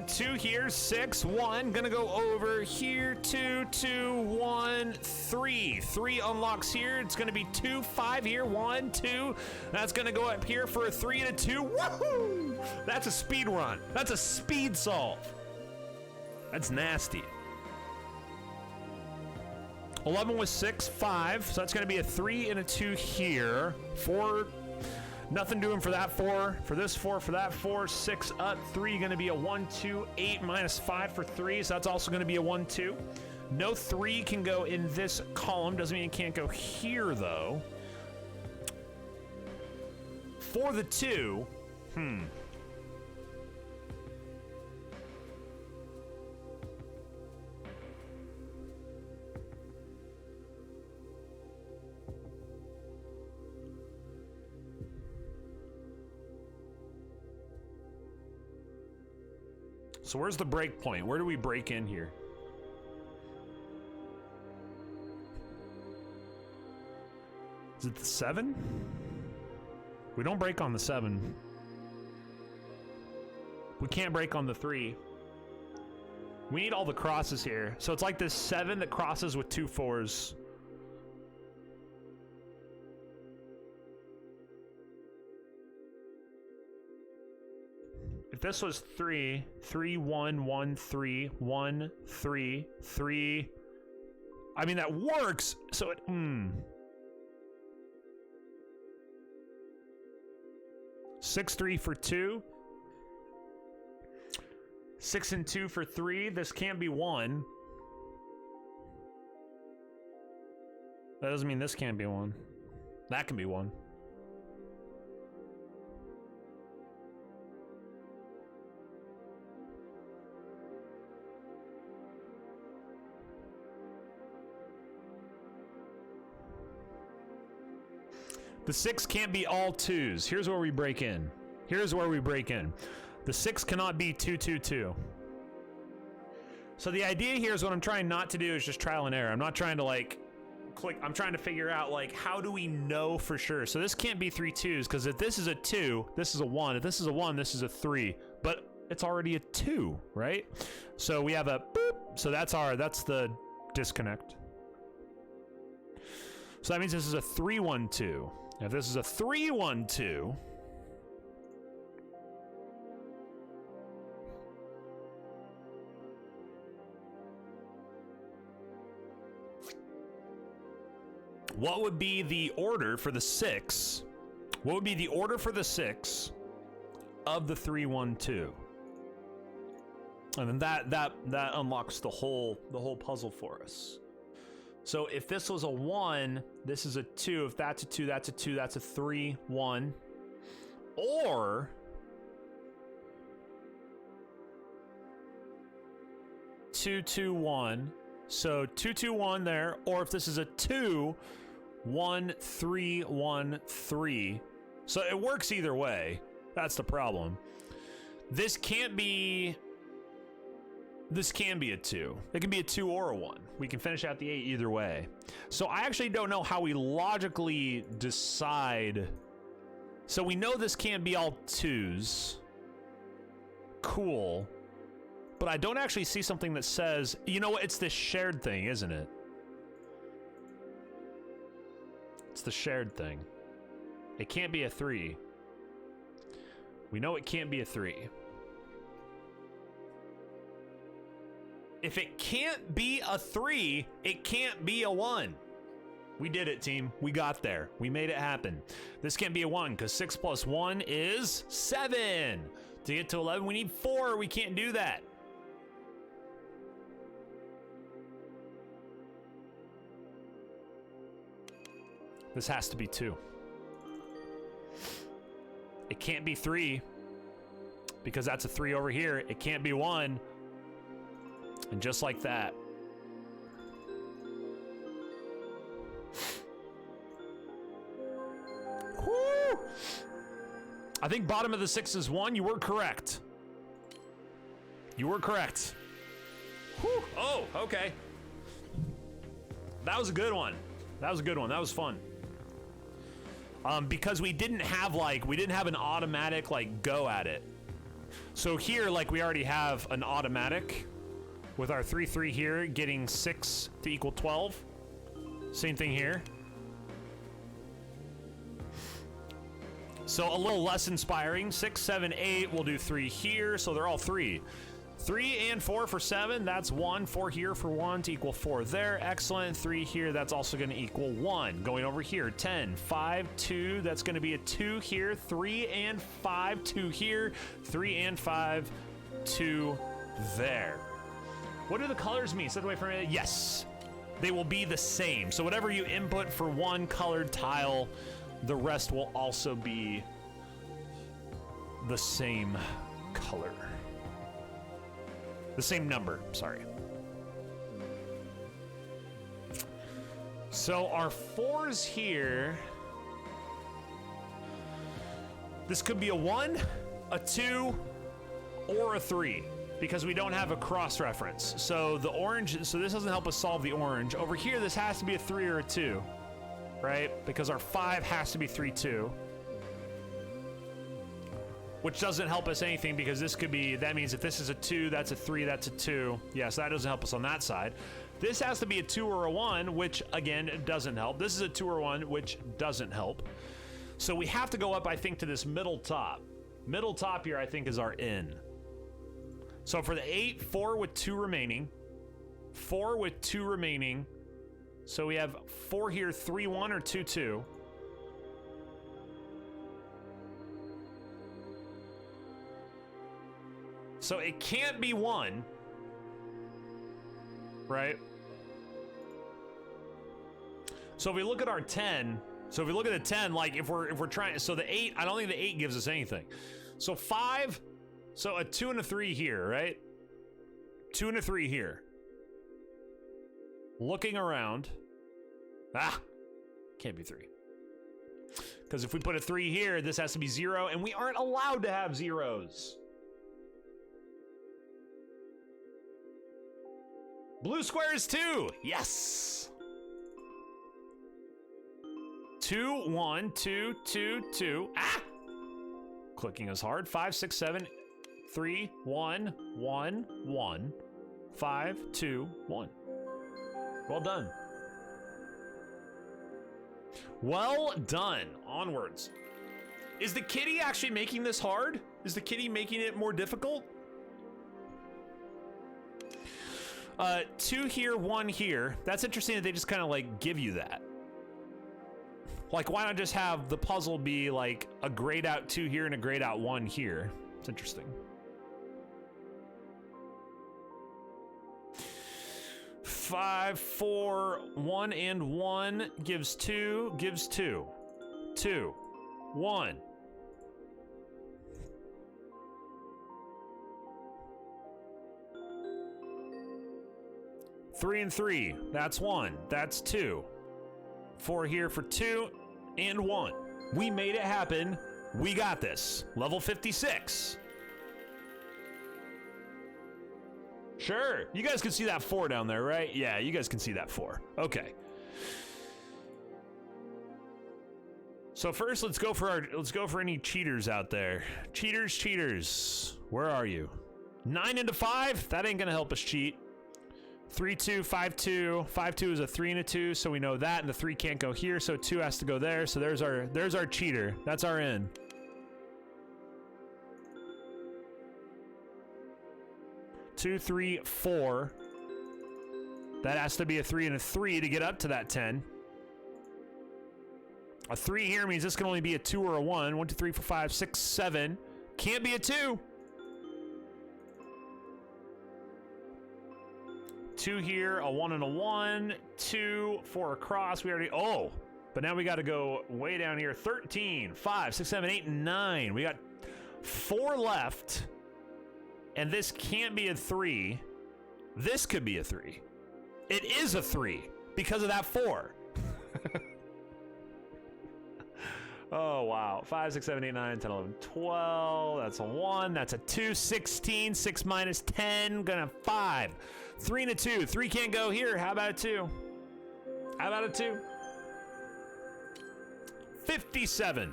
A: Two here, 6, 1. Gonna go over here, 2, 2, 1, 3. 3 unlocks here. It's gonna be 2, 5 here, 1, 2. That's gonna go up here for a 3 and a 2. Woohoo! That's a speed run. That's a speed solve. That's nasty. 11 was 6, 5. So that's gonna be a 3 and a 2 here. 4. Nothing doing for that 4, for this 4, for that 4, 6 up, 3 gonna be a 1, 2, 8 minus 5 for 3, so that's also gonna be a 1, 2. No 3 can go in this column, doesn't mean it can't go here though. For the 2, So where's the break point? Where do we break in here? Is it the 7? We don't break on the 7. We can't break on the 3. We need all the crosses here. So it's like this 7 that crosses with 2 4s. If this was 3, 3, 1, 1, 3, 1, 3, 3. I mean, that works. So it, 6, 3 for 2. 6 and 2 for 3. This can't be 1. That doesn't mean this can't be 1. That can be 1. The 6 can't be all 2s. Here's where we break in. Here's where we break in. The 6 cannot be 2, 2, 2. So the idea here is what I'm trying not to do is just trial and error. I'm not trying to like click. I'm trying to figure out like how do we know for sure. So this can't be 3 2s because if this is a 2, this is a 1. If this is a 1, this is a 3. But it's already a 2, right? So we have a boop. So that's the disconnect. So that means this is a 3 1 2. If this is a 3 1 2, what would be the order for the 6? What would be the order for the 6 of the 3 1 2? And then that unlocks the whole puzzle for us. So if this was a 1, this is a 2. If that's a 2, that's a 2. That's a 3, 1. Or 2, 2, 1. So 2, 2, 1 there. Or if this is a 2, 1, 3, 1, 3. So it works either way. That's the problem. This can be a 2. It can be a 2 or a 1. We can finish out the 8 either way. So I actually don't know how we logically decide. So we know this can't be all 2s. Cool. But I don't actually see something that says, you know what, it's this shared thing, isn't it? It's the shared thing. It can't be a 3. We know it can't be a 3. If it can't be a 3, it can't be a 1. We did it, team. We got there. We made it happen. This can't be a 1 because 6 plus 1 is 7. To get to 11, we need 4. We can't do that. This has to be 2. It can't be 3 because that's a 3 over here. It can't be 1. And just like that. Woo! I think bottom of the 6 is 1. You were correct. You were correct. Whew. Oh, okay. That was a good one. That was a good one. That was fun. Because we didn't have an automatic like go at it. So here, like we already have an automatic with our 3-3 here, getting 6 to equal 12. Same thing here. So a little less inspiring. 6, 7, 8. We'll do 3 here. So they're all 3. 3 and 4 for 7. That's 1. 4 here for 1 to equal 4 there. Excellent. 3 here. That's also going to equal 1. Going over here. 10, 5, 2. That's going to be a 2 here. 3 and 5. 2 here. 3 and 5. 2 there. What do the colors mean? Set away from it. Yes. They will be the same. So whatever you input for one colored tile, the rest will also be the same color. The same number, sorry. So our 4s here, this could be a 1, a 2, or a 3, because we don't have a cross reference. So the orange, so this doesn't help us solve the orange. Over here, this has to be a 3 or a 2, right? Because our 5 has to be 3, 2. Which doesn't help us anything because this could be, that means if this is a 2, that's a 3, that's a 2. Yes, that doesn't help us on that side. This has to be a 2 or a 1, which again, doesn't help. This is a 2 or 1, which doesn't help. So we have to go up, I think, to this middle top. Middle top here, I think, is our in. So for the 8, 4 with 2 remaining. 4 with 2 remaining. So we have 4 here, 3, 1 or 2, 2. So it can't be 1, right? So if we look at our 10, so if we look at the 10, like if we're trying, so the 8, I don't think the 8 gives us anything. So 5, so a 2 and a 3 here, right? 2 and a 3 here. Looking around, can't be 3. Because if we put a 3 here, this has to be 0, and we aren't allowed to have zeros. Blue square is 2. Yes. 2, 1, 2, 2, 2. Clicking is hard. 5, 6, 7, 3, 1, 1, 1, 5, 2, 1. Well done. Well done. Onwards. Is the kitty actually making this hard? Is the kitty making it more difficult? 2 here, 1 here. That's interesting that they just kind of like give you that. Like, why not just have the puzzle be like a grayed out 2 here and a grayed out 1 here? It's interesting. 5, 4, 1 and 1 gives 2, gives 2. 2, 1. Three and 3, that's 1, that's 2. 4 here for 2 and 1. We made it happen. We got this. Level 56. Sure, you guys can see that 4 down there, right? Yeah, you guys can see that 4. Okay. So first, let's go for any cheaters out there. Cheaters. Where are you? 9 into 5. That ain't gonna help us cheat. 3, 2, 5, 2. 5, 2 is a 3 and a 2, so we know that, and the 3 can't go here, so 2 has to go there. So there's our cheater. That's our in. Two, 3, 4. That has to be a 3 and a 3 to get up to that 10. A 3 here means this can only be a 2 or a 1. 1, 2, 3, 4, 5, 6, 7. Can't be a 2. 2 here, a 1 and a 1. 2, 4 across. We already, oh, but now we got to go way down here. 13, 5, 6, 7, 8, 9. We got 4 left. And this can't be a 3. This could be a 3. It is a 3 because of that 4. Oh, wow. 5, 6, 7, 8, 9, 10, 11, 12. That's a 1. That's a 2. 16. 6 minus 10. Gonna 5. 3 and a 2. 3 can't go here. How about a 2? How about a 2? 57.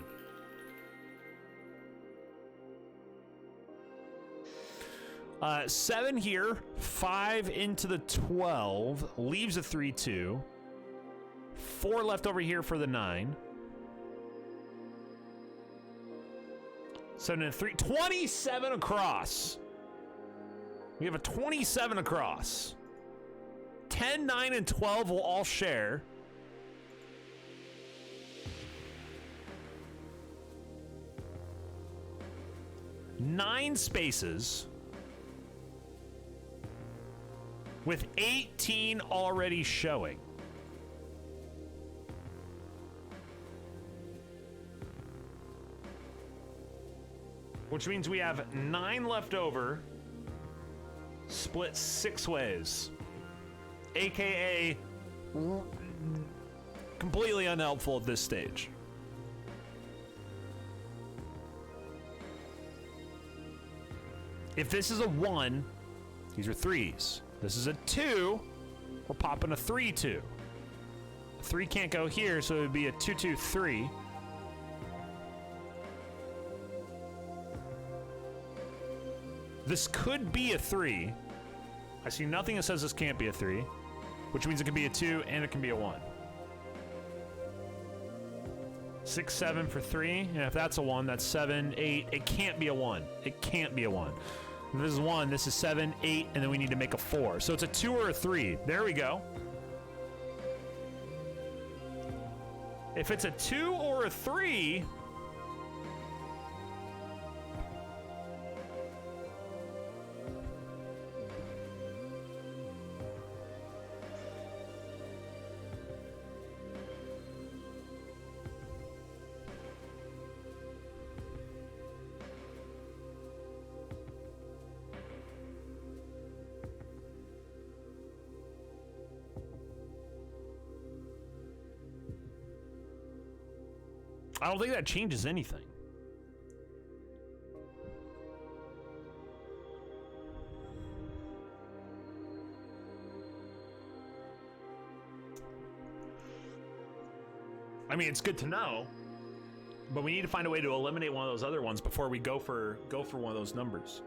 A: Seven here, 5 into the 12, leaves a 3, 2. 4 left over here for the 9. 7 and 3, 27 across. We have a 27 across. 10, 9, and 12 will all share. Nine spaces. With 18 already showing. Which means we have 9 left over, split 6 ways. AKA completely unhelpful at this stage. If this is a 1, these are 3s. This is a 2, we're popping a 3, 2. 3 can't go here, so it would be a 2, 2, 3. This could be a 3. I see nothing that says this can't be a 3, which means it can be a 2 and it can be a 1. 6, 7 for 3, and if that's a 1, that's 7, 8. It can't be a 1. It can't be a 1. If this is 1, this is 7, 8, and then we need to make a 4. So it's a 2 or a 3. There we go. If it's a 2 or a 3, I don't think that changes anything. I mean, it's good to know, but we need to find a way to eliminate one of those other ones before we go for one of those numbers.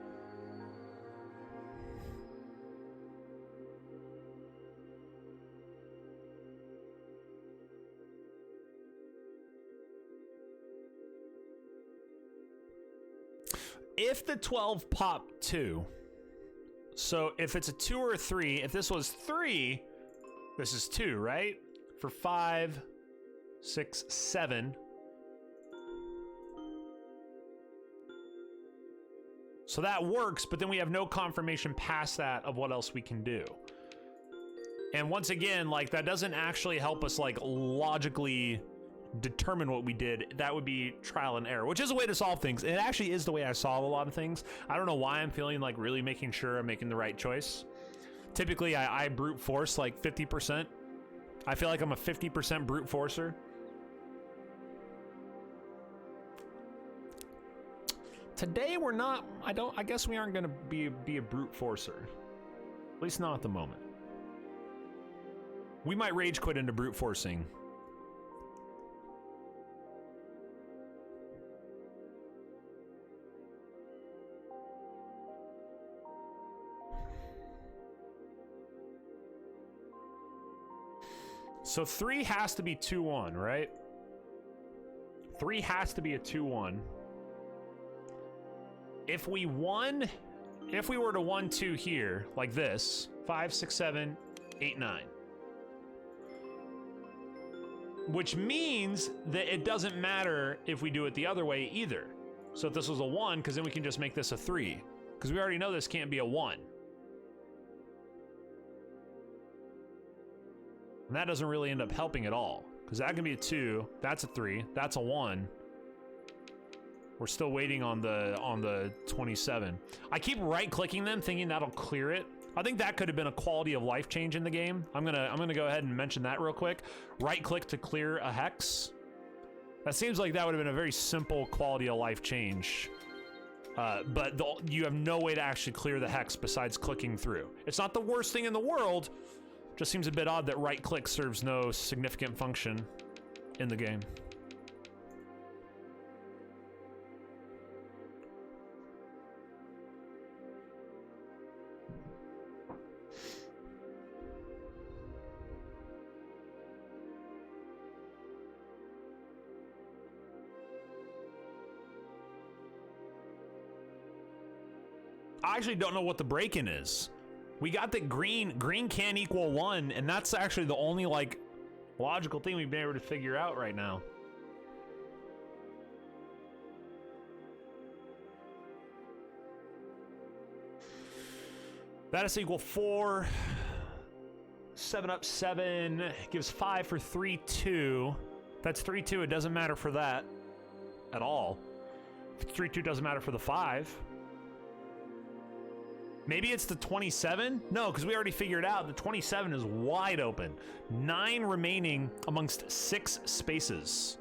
A: If the 12 popped 2, so if it's a 2 or a 3, if this was 3, this is 2, right? For 5, 6, 7. So that works, but then we have no confirmation past that of what else we can do. And once again, like, that doesn't actually help us, like, logically determine what we did. That would be trial and error, which is a way to solve things. It actually is the way I solve a lot of things. I don't know why I'm feeling like really making sure I'm making the right choice. Typically, I brute force like 50%. I feel like I'm a 50% brute forcer. Today we're not. I guess we aren't going to be a brute forcer. At least not at the moment. We might rage quit into brute forcing. So 3 has to be 2-1, right? 3 has to be a 2-1. If we were to 1-2 here, like this, 5, 6, 7, 8, 9. Which means that it doesn't matter if we do it the other way either. So if this was a 1, because then we can just make this a 3. Because we already know this can't be a 1. And that doesn't really end up helping at all. Because that can be a 2, that's a 3, that's a 1. We're still waiting on the 27. I keep right-clicking them, thinking that'll clear it. I think that could have been a quality of life change in the game. I'm gonna go ahead and mention that real quick. Right-click to clear a hex. That seems like that would have been a very simple quality of life change. But you have no way to actually clear the hex besides clicking through. It's not the worst thing in the world. Just seems a bit odd that right-click serves no significant function in the game. I actually don't know what the break-in is. We got that green can equal 1, and that's actually the only, like, logical thing we've been able to figure out right now. That is equal 4. 7 up 7 gives 5 for 3, 2. That's 3, 2. It doesn't matter for that at all. 3, 2 doesn't matter for the 5. Maybe it's the 27? No, because we already figured out the 27 is wide open. 9 remaining amongst 6 spaces.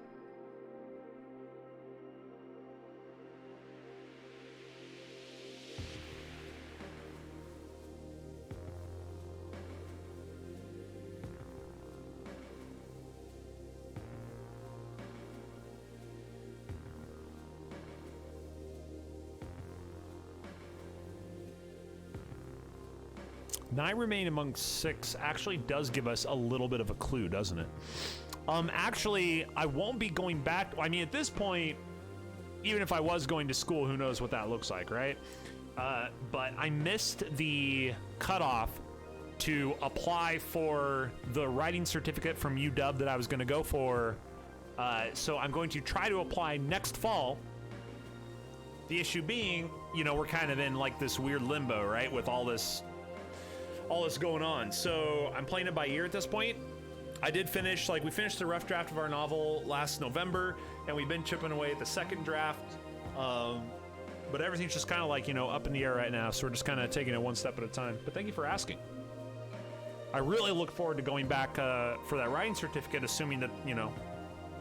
A: Nine remain among 6 actually does give us a little bit of a clue, doesn't it? Actually, I won't be going back. I mean, at this point, even if I was going to school, who knows what that looks like, right? But I missed the cutoff to apply for the writing certificate from UW that I was going to go for. So I'm going to try to apply next fall. The issue being, you know, we're kind of in like this weird limbo, right? With all this going on. So I'm playing it by ear at this point. I did finish, like, we finished the rough draft of our novel last November, and we've been chipping away at the second draft. But everything's just kind of like, you know, up in the air right now. So we're just kind of taking it one step at a time. But thank you for asking. I really look forward to going back for that writing certificate, assuming that, you know,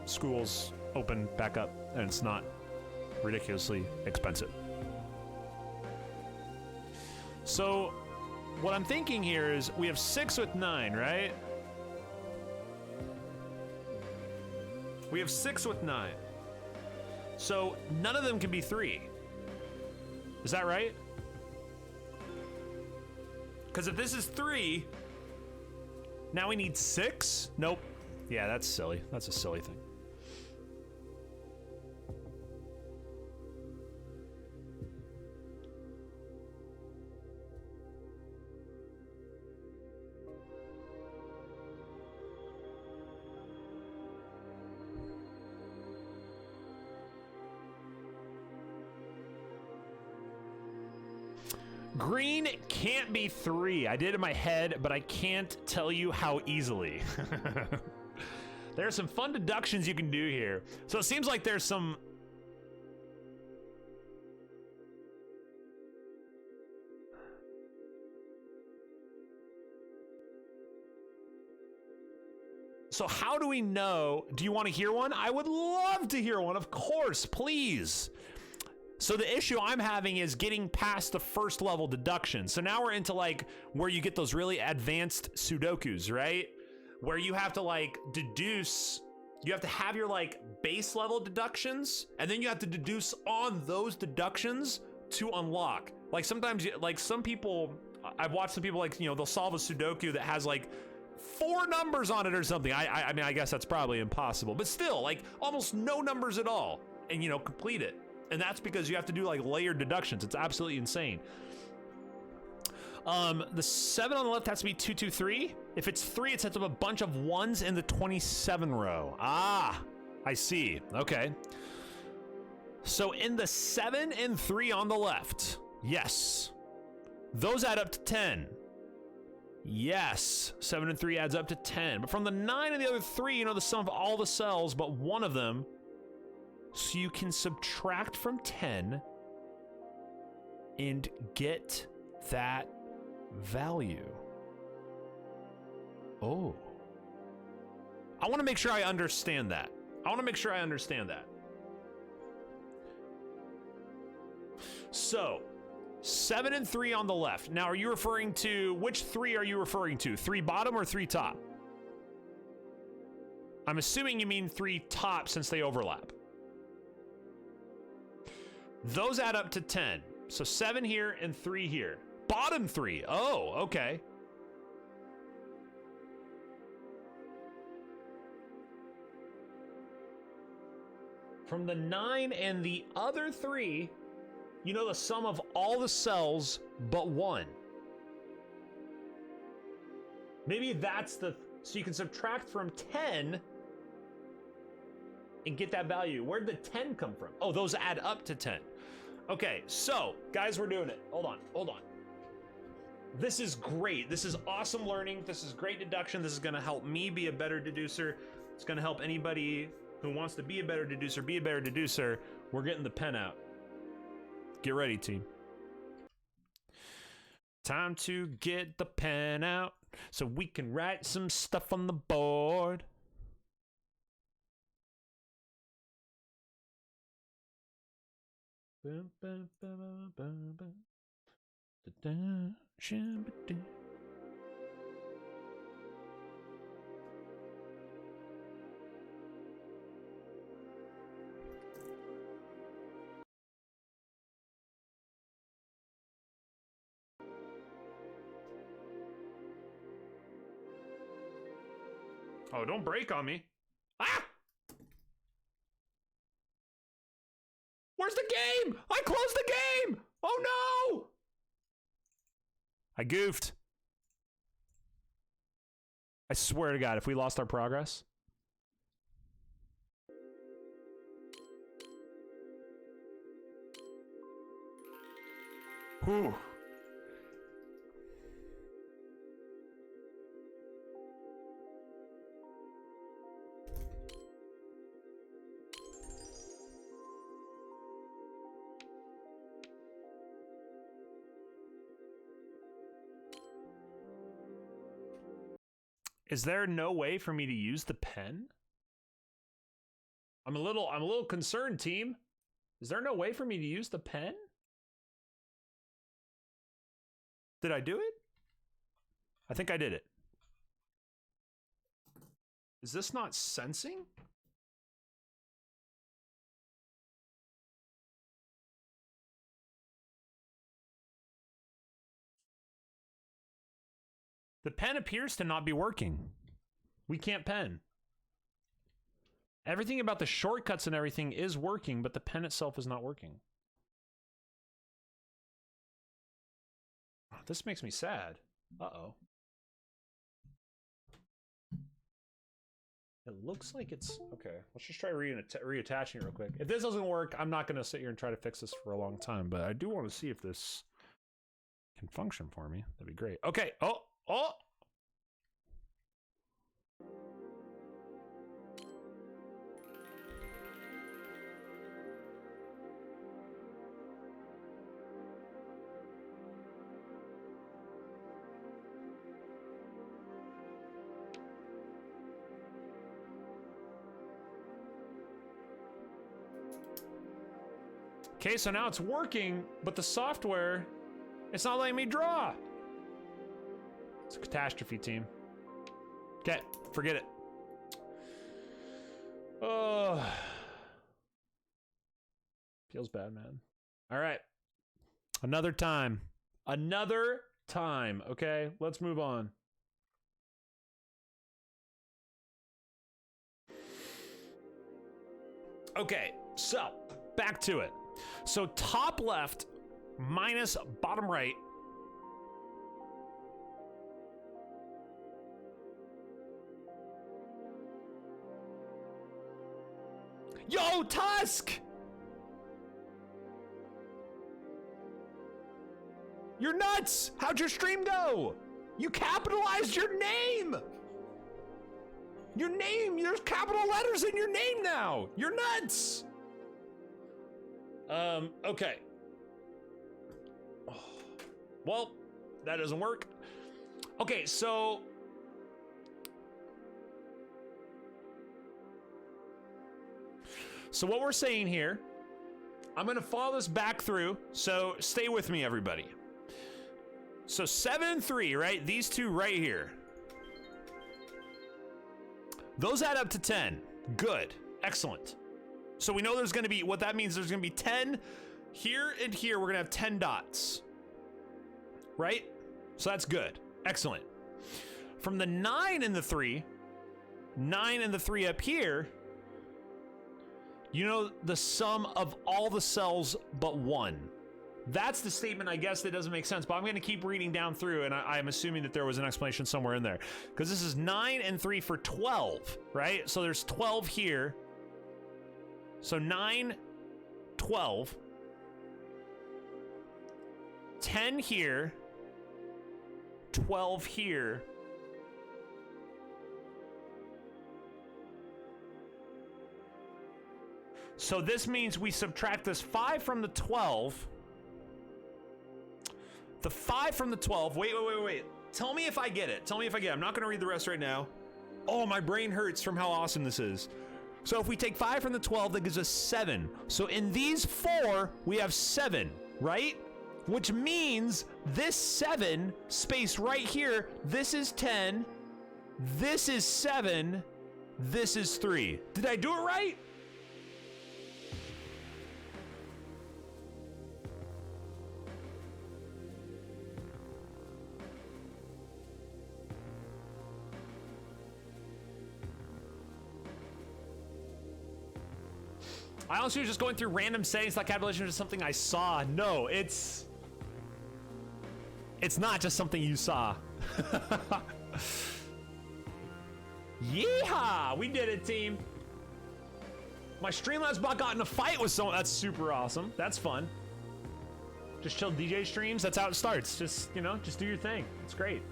A: schools open back up and it's not ridiculously expensive. So what I'm thinking here is we have 6 with 9, right? We have 6 with 9. So none of them can be 3. Is that right? Because if this is 3, now we need 6? Nope. Yeah, that's silly. That's a silly thing. Green can't be 3. I did it in my head, but I can't tell you how easily. There are some fun deductions you can do here. So it seems like there's some... So how do we know? Do you want to hear one? I would love to hear one, of course, please. So the issue I'm having is getting past the first level deduction. So now we're into like where you get those really advanced Sudokus, right? Where you have to like deduce, you have to have your like base level deductions, and then you have to deduce on those deductions to unlock. Like sometimes, like some people, I've watched some people like, you know, they'll solve a Sudoku that has like 4 numbers on it or something. I mean, I guess that's probably impossible, but still like almost no numbers at all, and you know, complete it. And that's because you have to do like layered deductions. It's absolutely insane. The 7 on the left has to be 2, 2, 3. If it's 3, it sets up a bunch of 1s in the 27 row. Ah, I see. Okay. So in the 7 and 3 on the left, yes. Those add up to 10. Yes, 7 and 3 adds up to 10. But from the 9 and the other 3, you know the sum of all the cells but one of them. So you can subtract from 10 and get that value. Oh. I want to make sure I understand that. So, 7 and 3 on the left. Now, are you referring to, which 3 are you referring to? 3 bottom or 3 top? I'm assuming you mean 3 top since they overlap. Those add up to 10. So 7 here and 3 here. Bottom 3. Oh, okay. From the 9 and the other 3, you know the sum of all the cells but 1. Maybe that's the... So you can subtract from 10 and get that value. Where'd the 10 come from? Oh, those add up to 10. Okay, so, guys, we're doing it. Hold on. This is great. This is awesome learning. This is great deduction. This is going to help me be a better deducer. It's going to help anybody who wants to be a better deducer be a better deducer. We're getting the pen out. Get ready, team. Time to get the pen out so we can write some stuff on the board. Oh, don't break on me. Ah! Where's the game? I closed the game! Oh no! I goofed. I swear to God, if we lost our progress. Whew. Is there no way for me to use the pen? I'm a little concerned, team. Is there no way for me to use the pen? Did I do it? I think I did it. Is this not sensing? The pen appears to not be working. We can't pen. Everything about the shortcuts and everything is working, but the pen itself is not working. Oh, this makes me sad. Uh-oh. It looks like it's... Okay, let's just try reattaching it real quick. If this doesn't work, I'm not going to sit here and try to fix this for a long time, but I do want to see if this can function for me. That'd be great. Okay, oh! Okay, so now it's working, but the software, it's not letting me draw. It's a catastrophe, team. Okay, forget it. Oh, feels bad, man. All right, another time, okay? Let's move on. Okay, so back to it. So top left minus bottom right No, Tusk! You're nuts! How'd your stream go? You capitalized your name! Your name, there's capital letters in your name now! You're nuts! Okay. Well, that doesn't work. Okay, so... So what we're saying here, I'm gonna follow this back through, so stay with me, everybody. So 7 and 3, right? These two right here. Those add up to 10. Good. Excellent. So we know there's gonna be, what that means, there's gonna be 10 here and here. We're gonna have 10 dots. Right? So that's good. Excellent. From the 9 and the 3, 9 and the 3 up here, you know the sum of all the cells but one. That's the statement, I guess, that doesn't make sense, but I'm gonna keep reading down through, and I'm assuming that there was an explanation somewhere in there. Because this is 9 and 3 for 12, right? So there's 12 here. So 9, 12. 10 here. 12 here. So this means we subtract this 5 from the 12. The 5 from the 12. Wait. Tell me if I get it. Tell me if I get it. I'm not going to read the rest right now. Oh, my brain hurts from how awesome this is. So if we take 5 from the 12, that gives us 7. So in these 4, we have 7, right? Which means this 7 space right here, this is 10, this is 7, this is 3. Did I do it right? I honestly was just going through random settings like calculation is something I saw. No, it's not just something you saw. Yeehaw! We did it, team. My Streamlabs bot got in a fight with someone. That's super awesome. That's fun. Just chill DJ streams. That's how it starts. Just, you know, just do your thing. It's great.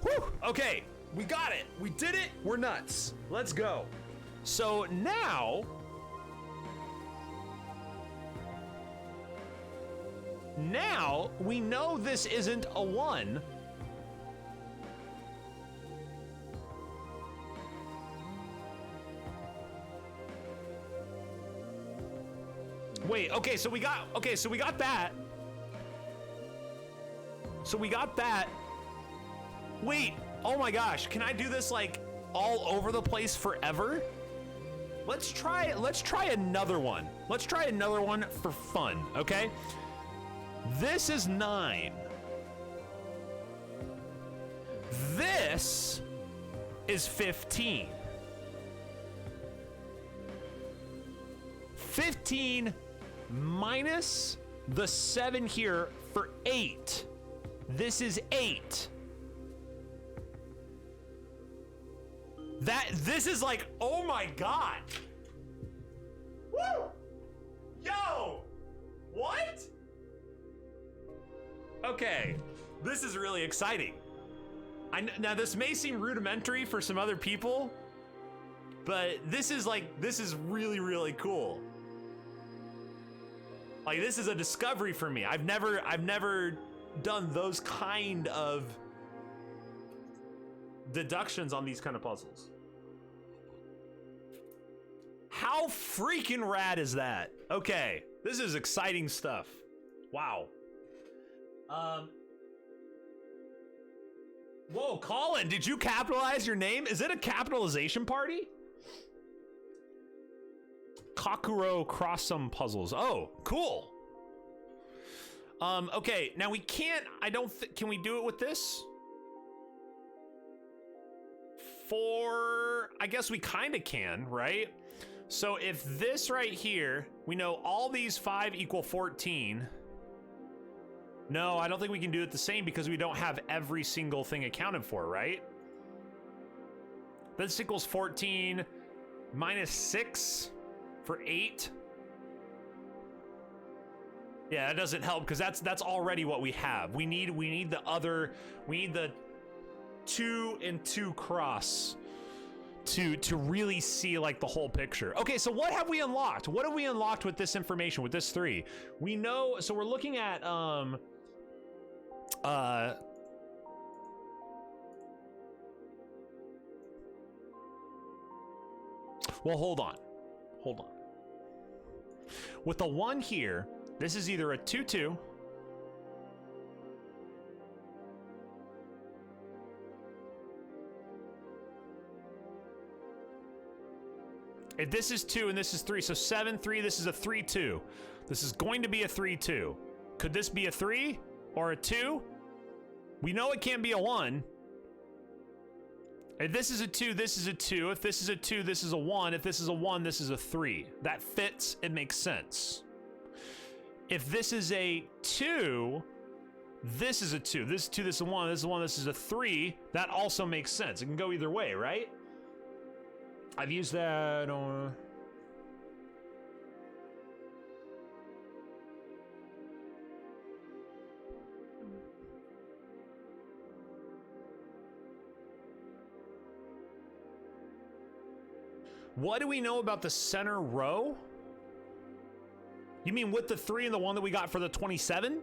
A: Whew! Okay, we got it. We did it. We're nuts. Let's go. So now... Now, we know this isn't a 1. Wait, okay, so we got that. So we got that. Wait, oh my gosh, can I do this like all over the place forever? Let's try another one. Let's try another one for fun, okay? This is 9. This is 15. 15 minus the 7 here for 8. This is 8. This is like, oh my God. Woo! Yo! What? Okay, this is really exciting. Now this may seem rudimentary for some other people, but this is really, really cool. Like, this is a discovery for me. I've never done those kind of deductions on these kind of puzzles. How freaking rad is that? Okay, this is exciting stuff. Wow. Whoa, Colin, did you capitalize your name? Is it a capitalization party? Kakuro Crossum Puzzles. Oh, cool. Okay, now we can't, can we do it with this? I guess we kind of can, right? So if this right here, we know all these 5 equal 14. No, I don't think we can do it the same because we don't have every single thing accounted for, right? This equals 14 minus 6. For 8. Yeah, that doesn't help because that's already what we have. We need the 2 and 2 cross to really see like the whole picture. Okay, so what have we unlocked? What have we unlocked with this information, with this 3? We know, so we're looking at well, hold on. With the 1 here, this is either a 2-2 if this is 2 and this is 3, so 7-3, this is a 3-2. This is going to be a 3-2. Could this be a 3 or a 2? We know it can't be a 1. If this is a 2, this is a 2. If this is a 2, this is a 1. If this is a 1, this is a 3. That fits, it makes sense. If this is a 2, this is a 2. This is 2, this is a 1, this is a 1, this is a 3. That also makes sense. It can go either way, right? I've used that on... What do we know about the center row? You mean with the 3 and the 1 that we got for the 27?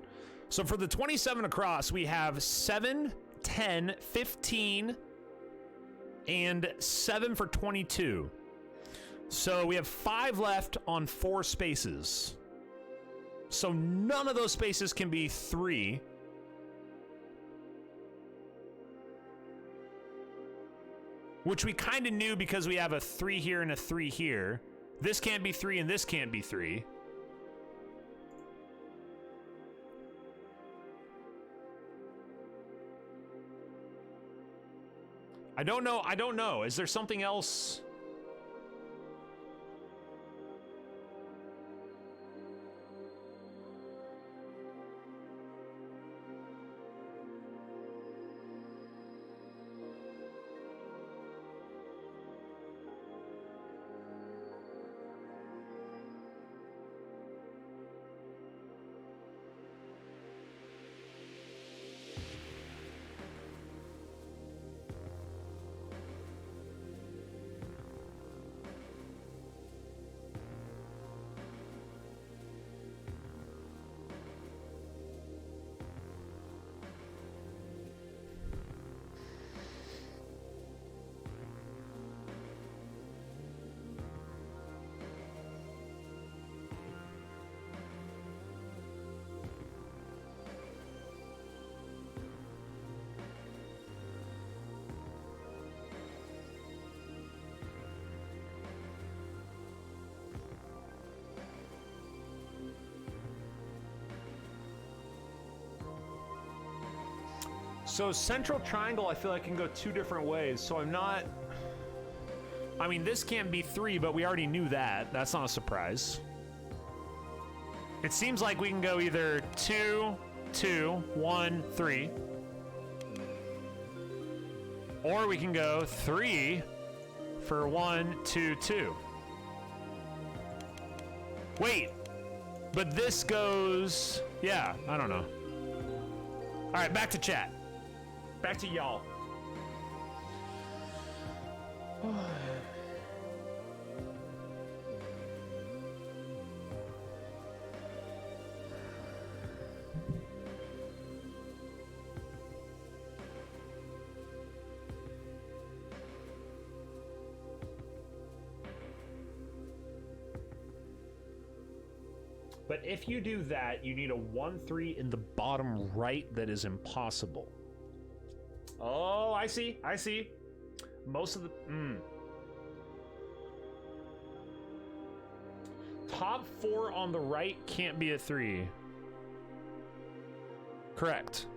A: So for the 27 across, we have 7, 10, 15, and 7 for 22. So we have 5 left on 4 spaces. So none of those spaces can be 3. Which we kind of knew because we have a 3 here and a 3 here. This can't be 3 and this can't be 3. I don't know. Is there something else? So central triangle, I feel like can go 2 different ways. So I'm not, I mean, this can't be 3, but we already knew that. That's not a surprise. It seems like we can go either 2, 2, 1, 3. Or we can go 3 for 1, 2, 2. Wait, but this goes, yeah, I don't know. All right, back to chat. Back to y'all. But if you do that, you need a 1-3 in the bottom right that is impossible. Oh, I see. Most of the... Top 4 on the right can't be a 3. Correct.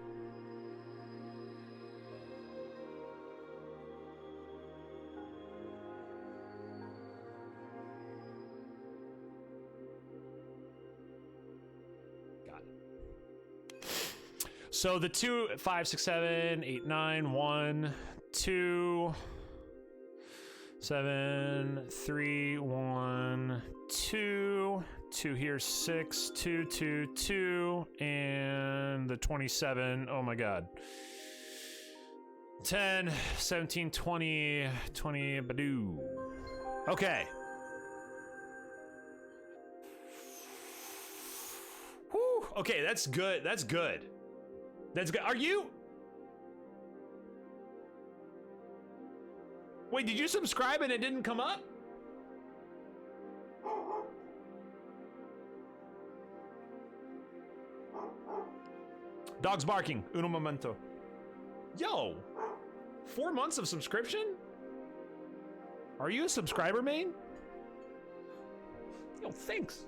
A: So the 2, 5, 6, 7, 8, 9, 1, 2, 7, 3, 1, 2. 2 here, 6, 2, 2, 2, and the 27. Oh my god. 10, 17, 20, 20, badoo. Okay. Whew. Okay, that's good. That's good. That's good. Are you? Wait, did you subscribe and it didn't come up? Dog's barking. Uno momento. Yo, 4 months of subscription? Are you a subscriber, main? Yo, thanks.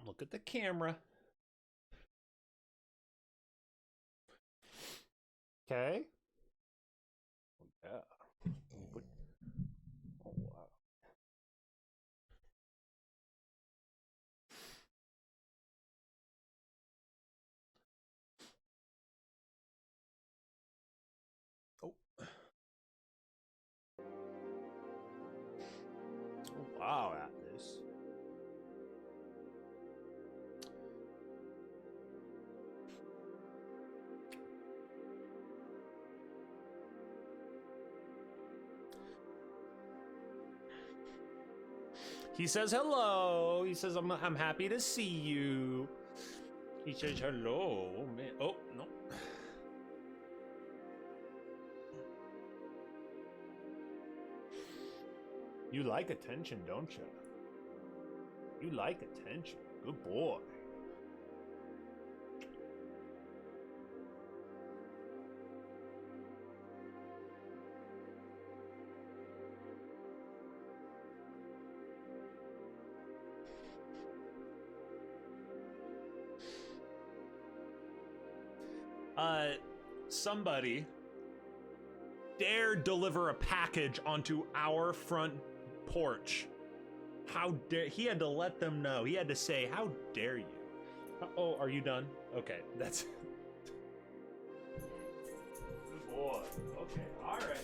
A: Look at the camera. Okay. Yeah. Oh, wow. Oh. Oh, wow, Atlas. He says hello. He says I'm happy to see you. He says hello, man. Oh no. You like attention, don't you? You like attention. Good boy. Somebody dared deliver a package onto our front porch. How dare he had to let them know. He had to say, "How dare you?" Oh, are you done? Okay, that's good boy. Okay, all right.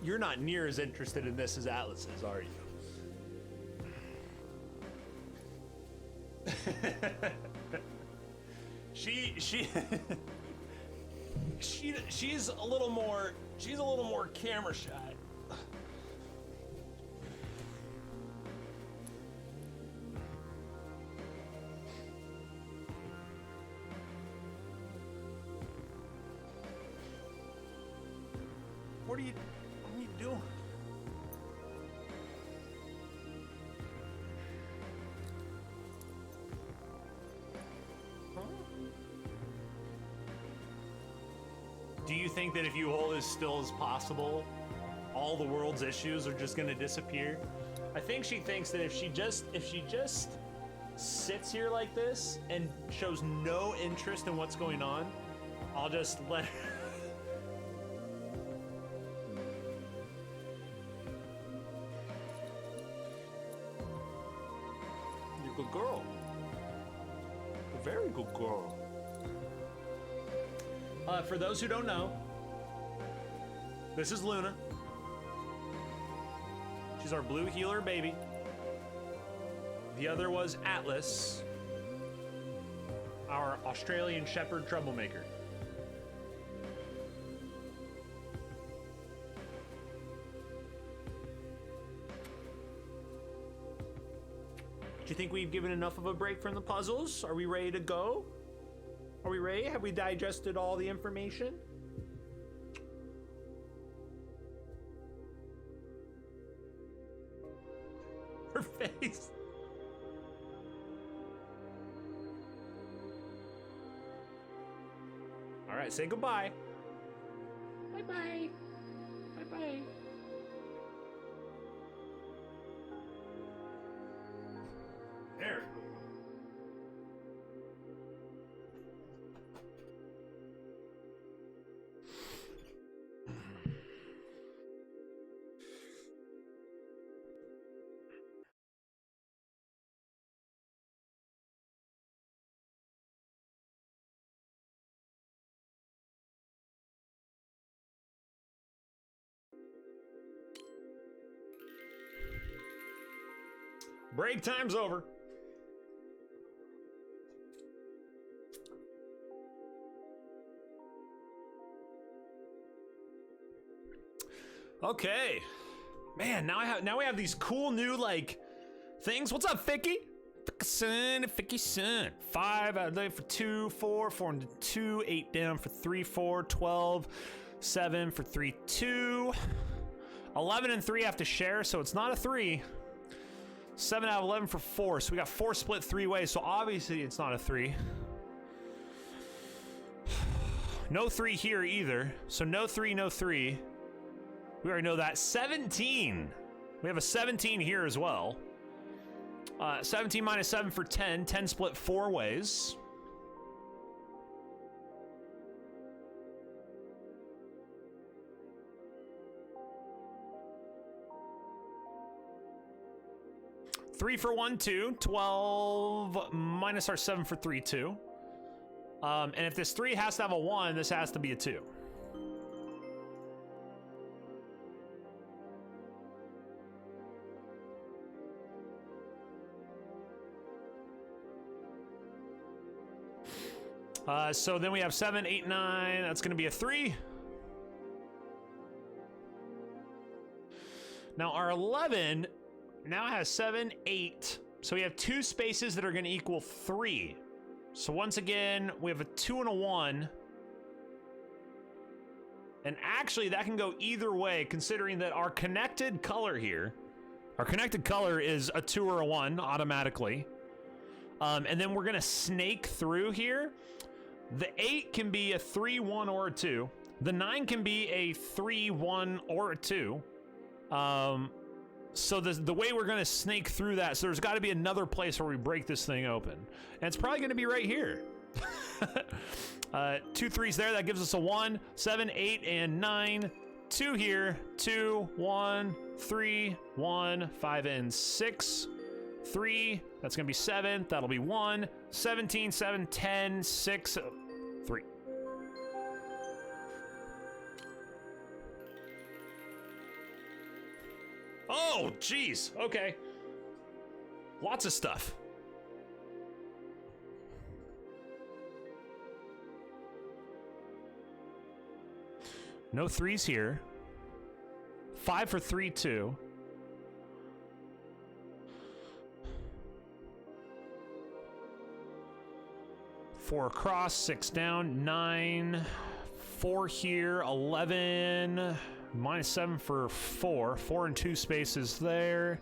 A: You're not near as interested in this as Atlas is, are you? she's a little more camera shy. What are you doing? Huh? Do you think that if you hold as still as possible, all the world's issues are just gonna disappear? I think she thinks that if she just sits here like this and shows no interest in what's going on, I'll just let her. Good girl. A very good girl. For those who don't know, This is Luna. She's our blue healer baby. The other was Atlas, our Australian Shepherd troublemaker. Do you think we've given enough of a break from the puzzles? Are we ready to go? Are we ready? Have we digested all the information? Her face. All right, say goodbye. Bye-bye. Bye-bye. There. Break time's over. Okay. Man, now we have these cool new like things. What's up, Ficky? Ficky son. 5 out of there for 2, 4, 4 into 2, 8 down for 3, 4, 12, 7 for 3, 2. 11 and 3 have to share, so it's not a 3. 7 out of 11 for 4, so we got 4 split 3 ways, so obviously it's not a 3. No 3 here either, so no 3, no 3. We already know that. 17. We have a 17 here as well. 17 minus 7 for 10. 10 split 4 ways. Three for 1, 2. 12 minus our 7 for 3, 2. And if this 3 has to have a 1, this has to be a 2. So then we have 7, 8, 9. That's going to be a 3. Now our 11 now has 7, 8. So we have 2 spaces that are going to equal 3. So once again, we have a 2 and a 1. And actually, that can go either way, considering that our connected color here, our connected color is a 2 or a 1 automatically. And then we're going to snake through here. The 8 can be a 3, 1, or a 2. The 9 can be a 3, 1, or a 2. So the way we're going to snake through that, so there's got to be another place where we break this thing open. And it's probably going to be right here. 2 3s there, that gives us a 1, 7, 8, and 9. 2 here, 2, 1, 3, 1, 5, and 6. 3, that's going to be 7, that'll be 1, 17, 7, 10, 6, 3. Oh, geez, okay. Lots of stuff. No 3s here. 5 for 3, 2. Four across, 6 down, 9, 4 here, 11, minus 7 for 4, 4 and 2 spaces there.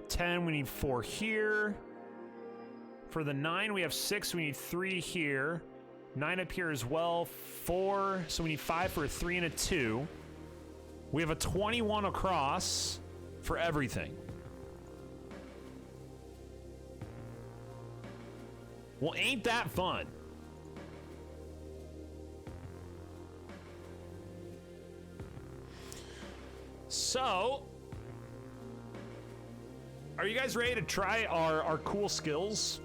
A: 10, we need 4 here. For the 9, we have 6, we need 3 here. 9 up here as well, 4, so we need 5 for a 3 and a 2. We have a 21 across for everything. Well, ain't that fun? So, are you guys ready to try our cool skills?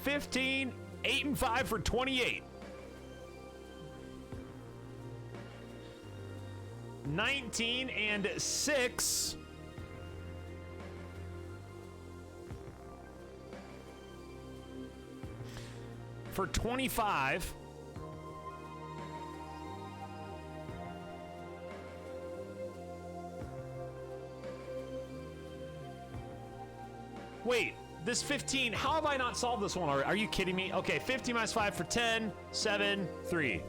A: 15, 8 and 5 for 28. 19 and 6. For 25. Wait, this 15, how have I not solved this one already? Are you kidding me? Okay, 15 minus 5 for 10, 7, 3.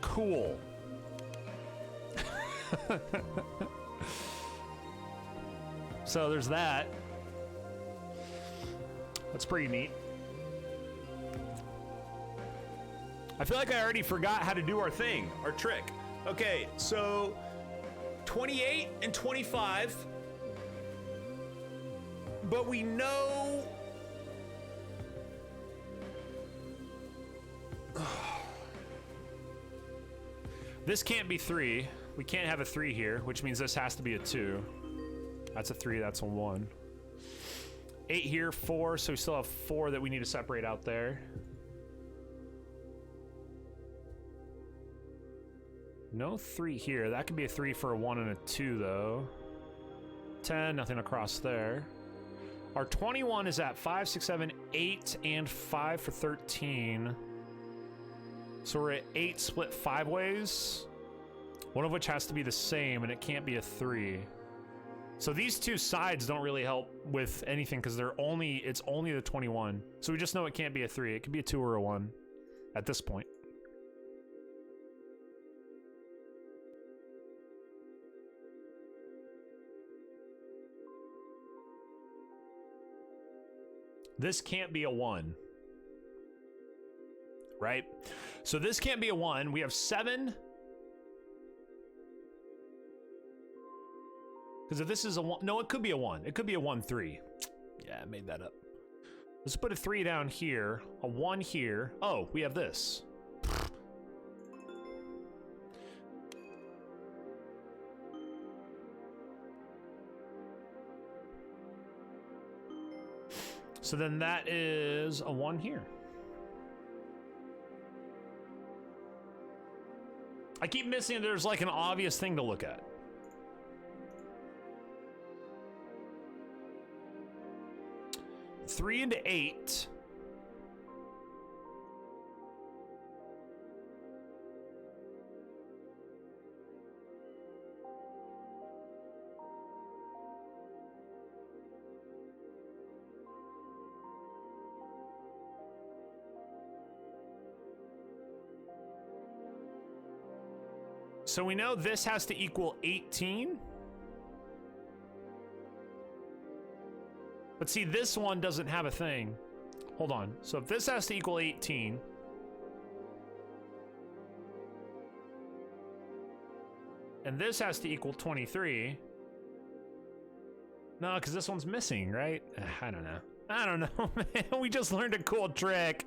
A: Cool. So there's that. That's pretty neat. I feel like I already forgot how to do our thing, our trick. Okay, so 28 and 25. But we know... This can't be 3. We can't have a 3 here, which means this has to be a 2. That's a 3, that's a 1. 8 here, 4, so we still have 4 that we need to separate out there. No 3 here. That could be a 3 for a 1 and a 2, though. 10, nothing across there. Our 21 is at 5, 6, 7, 8, and 5 for 13. So we're at 8 split 5 ways. One of which has to be the same, and it can't be a 3. So these two sides don't really help with anything because it's only the 21. So we just know it can't be a 3. It could be a 2 or a 1 at this point. This can't be a 1. Right? So this can't be a 1. We have 7. Because if this is a 1, no, it could be a 1. It could be a 1, 3. Yeah, I made that up. Let's put a 3 down here, a 1 here. Oh, we have this. So then that is a 1 here. I keep missing there's like an obvious thing to look at. Three into 8. So we know this has to equal 18. But see, this one doesn't have a thing. Hold on. So if this has to equal 18. And this has to equal 23. No, because this one's missing, right? I don't know. I don't know, man. We just learned a cool trick.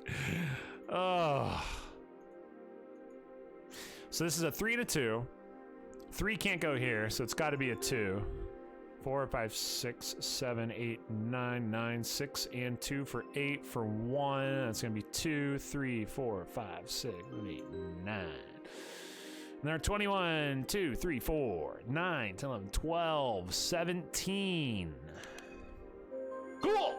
A: Oh. So this is a 3 and a 2. 3 can't go here, so it's got to be a 2. 4, 5, 6, 7, 8, 9, 9, 6, and 2 for 8 for 1. That's going to be 2, 3, 4, 5, 6, 8, 9. And there are 21, 2, 3, 4, 9, 10, 11, 12, 17. Cool!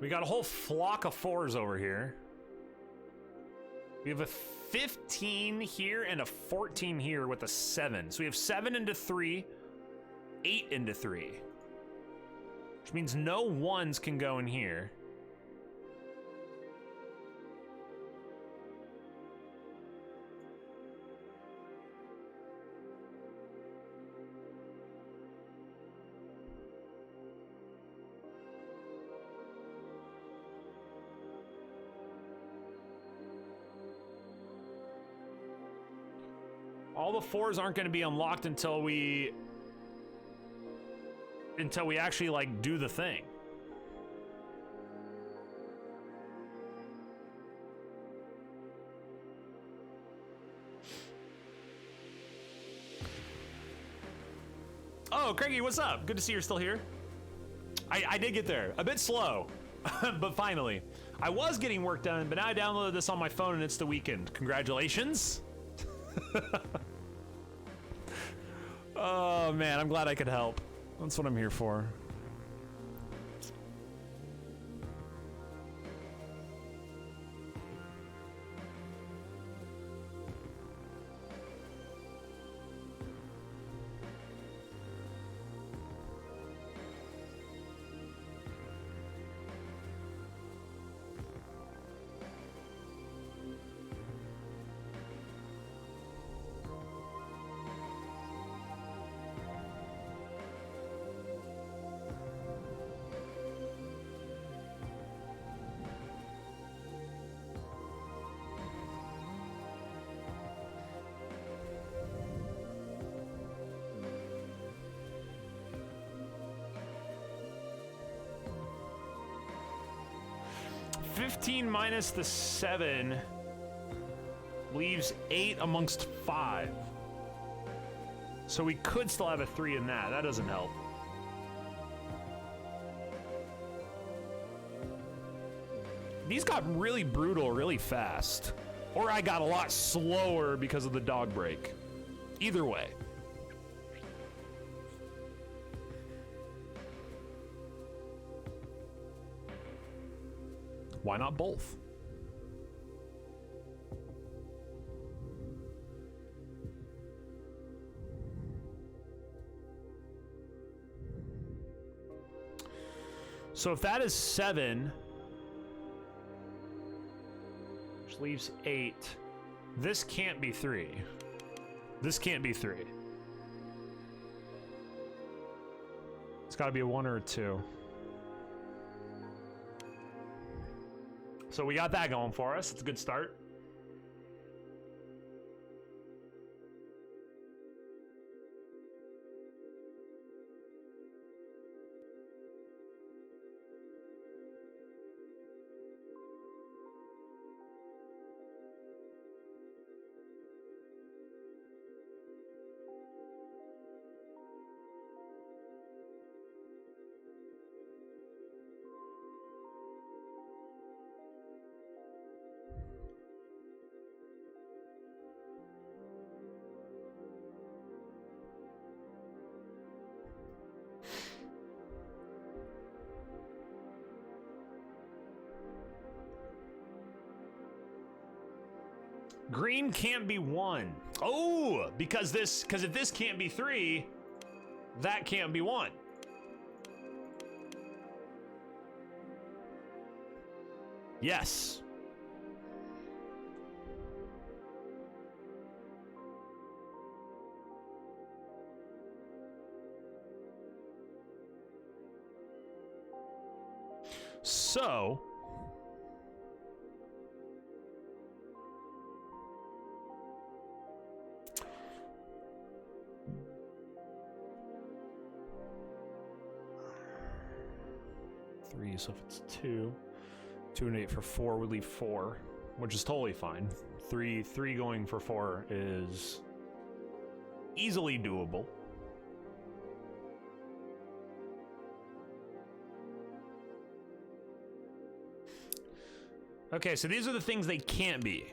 A: We got a whole flock of 4s over here. We have a 15 here and a 14 here with a 7. So we have 7 into 3, 8 into 3. Which means no 1s can go in here. All the 4s aren't going to be unlocked until we actually like do the thing. Oh, Craigie, what's up? Good to see you're still here. I did get there. A bit slow, but finally. I was getting work done, but now I downloaded this on my phone and it's the weekend. Congratulations. Oh, man, I'm glad I could help. That's what I'm here for. Minus the 7 leaves 8 amongst 5. So we could still have a 3 in that. That doesn't help. These got really brutal really fast. Or I got a lot slower because of the dog break. Either way. Why not both? So if that is 7, which leaves 8, this can't be 3. This can't be 3. It's got to be a 1 or a 2. So we got that going for us. It's a good start. Green can't be 1. Oh, because if this can't be 3, that can't be 1. Yes. So, so if it's 2 and 8 for 4 would leave 4, which is totally fine. 3 going for 4 is easily doable. Okay, so these are the things they can't be.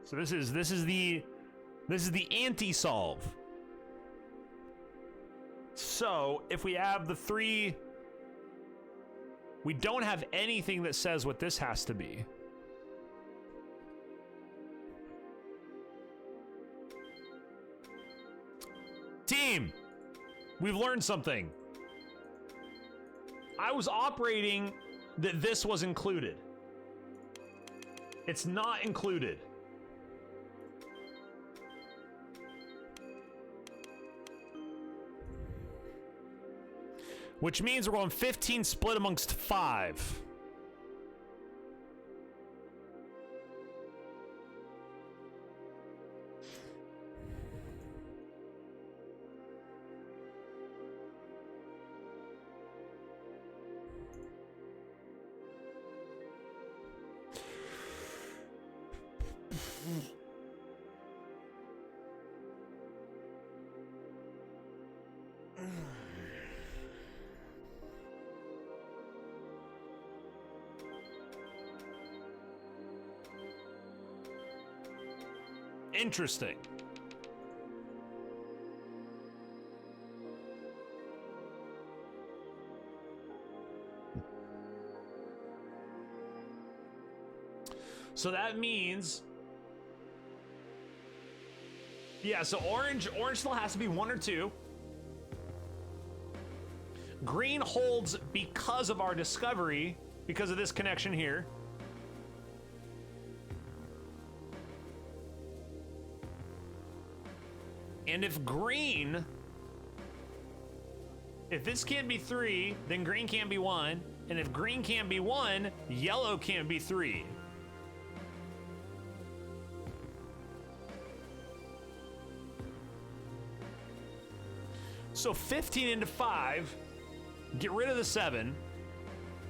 A: So this is the anti-solve. So if we have the 3, we don't have anything that says what this has to be. Team, we've learned something. I was operating that this was included. It's not included. Which means we're going 15 split amongst 5. Interesting. So that means, yeah, so orange still has to be 1 or 2. Green holds because of our discovery, because of this connection here. And if this can't be 3, then green can't be 1. And if green can't be 1, yellow can't be 3. So 15 into 5, get rid of the 7,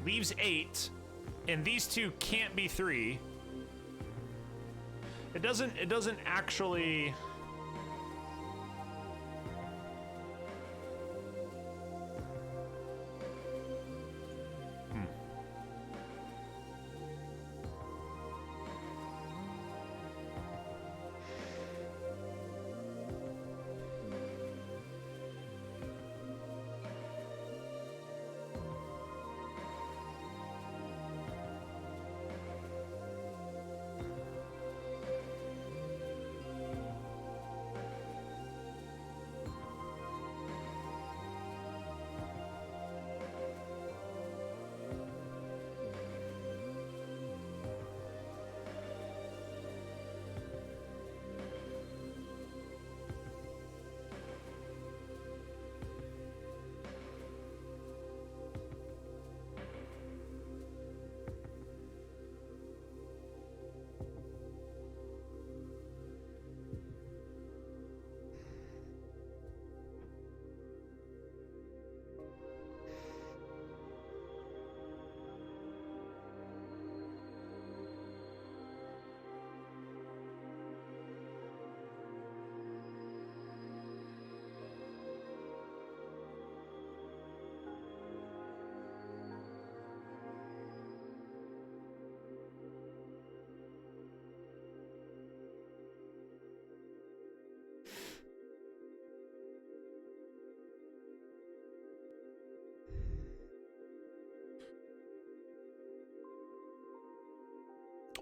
A: leaves 8, and these two can't be 3. It doesn't actually.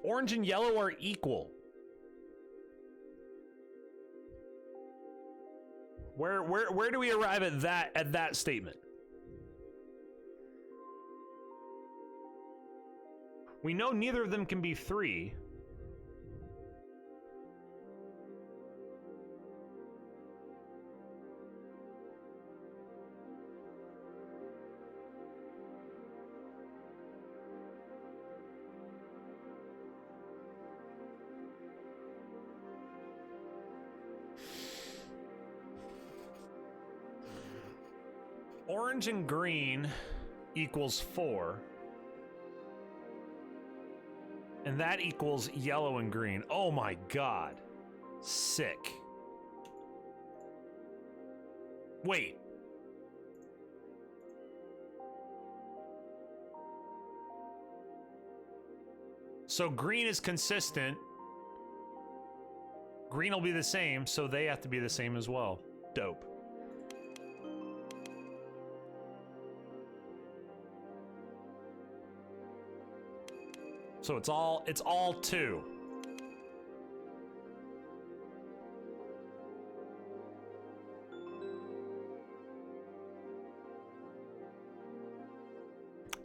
A: Orange and yellow are equal. Where do we arrive at that statement? We know neither of them can be 3. Orange and green equals 4. And that equals yellow and green. Oh my god. Sick. Wait. So green is consistent. Green will be the same, so they have to be the same as well. Dope. So it's all 2.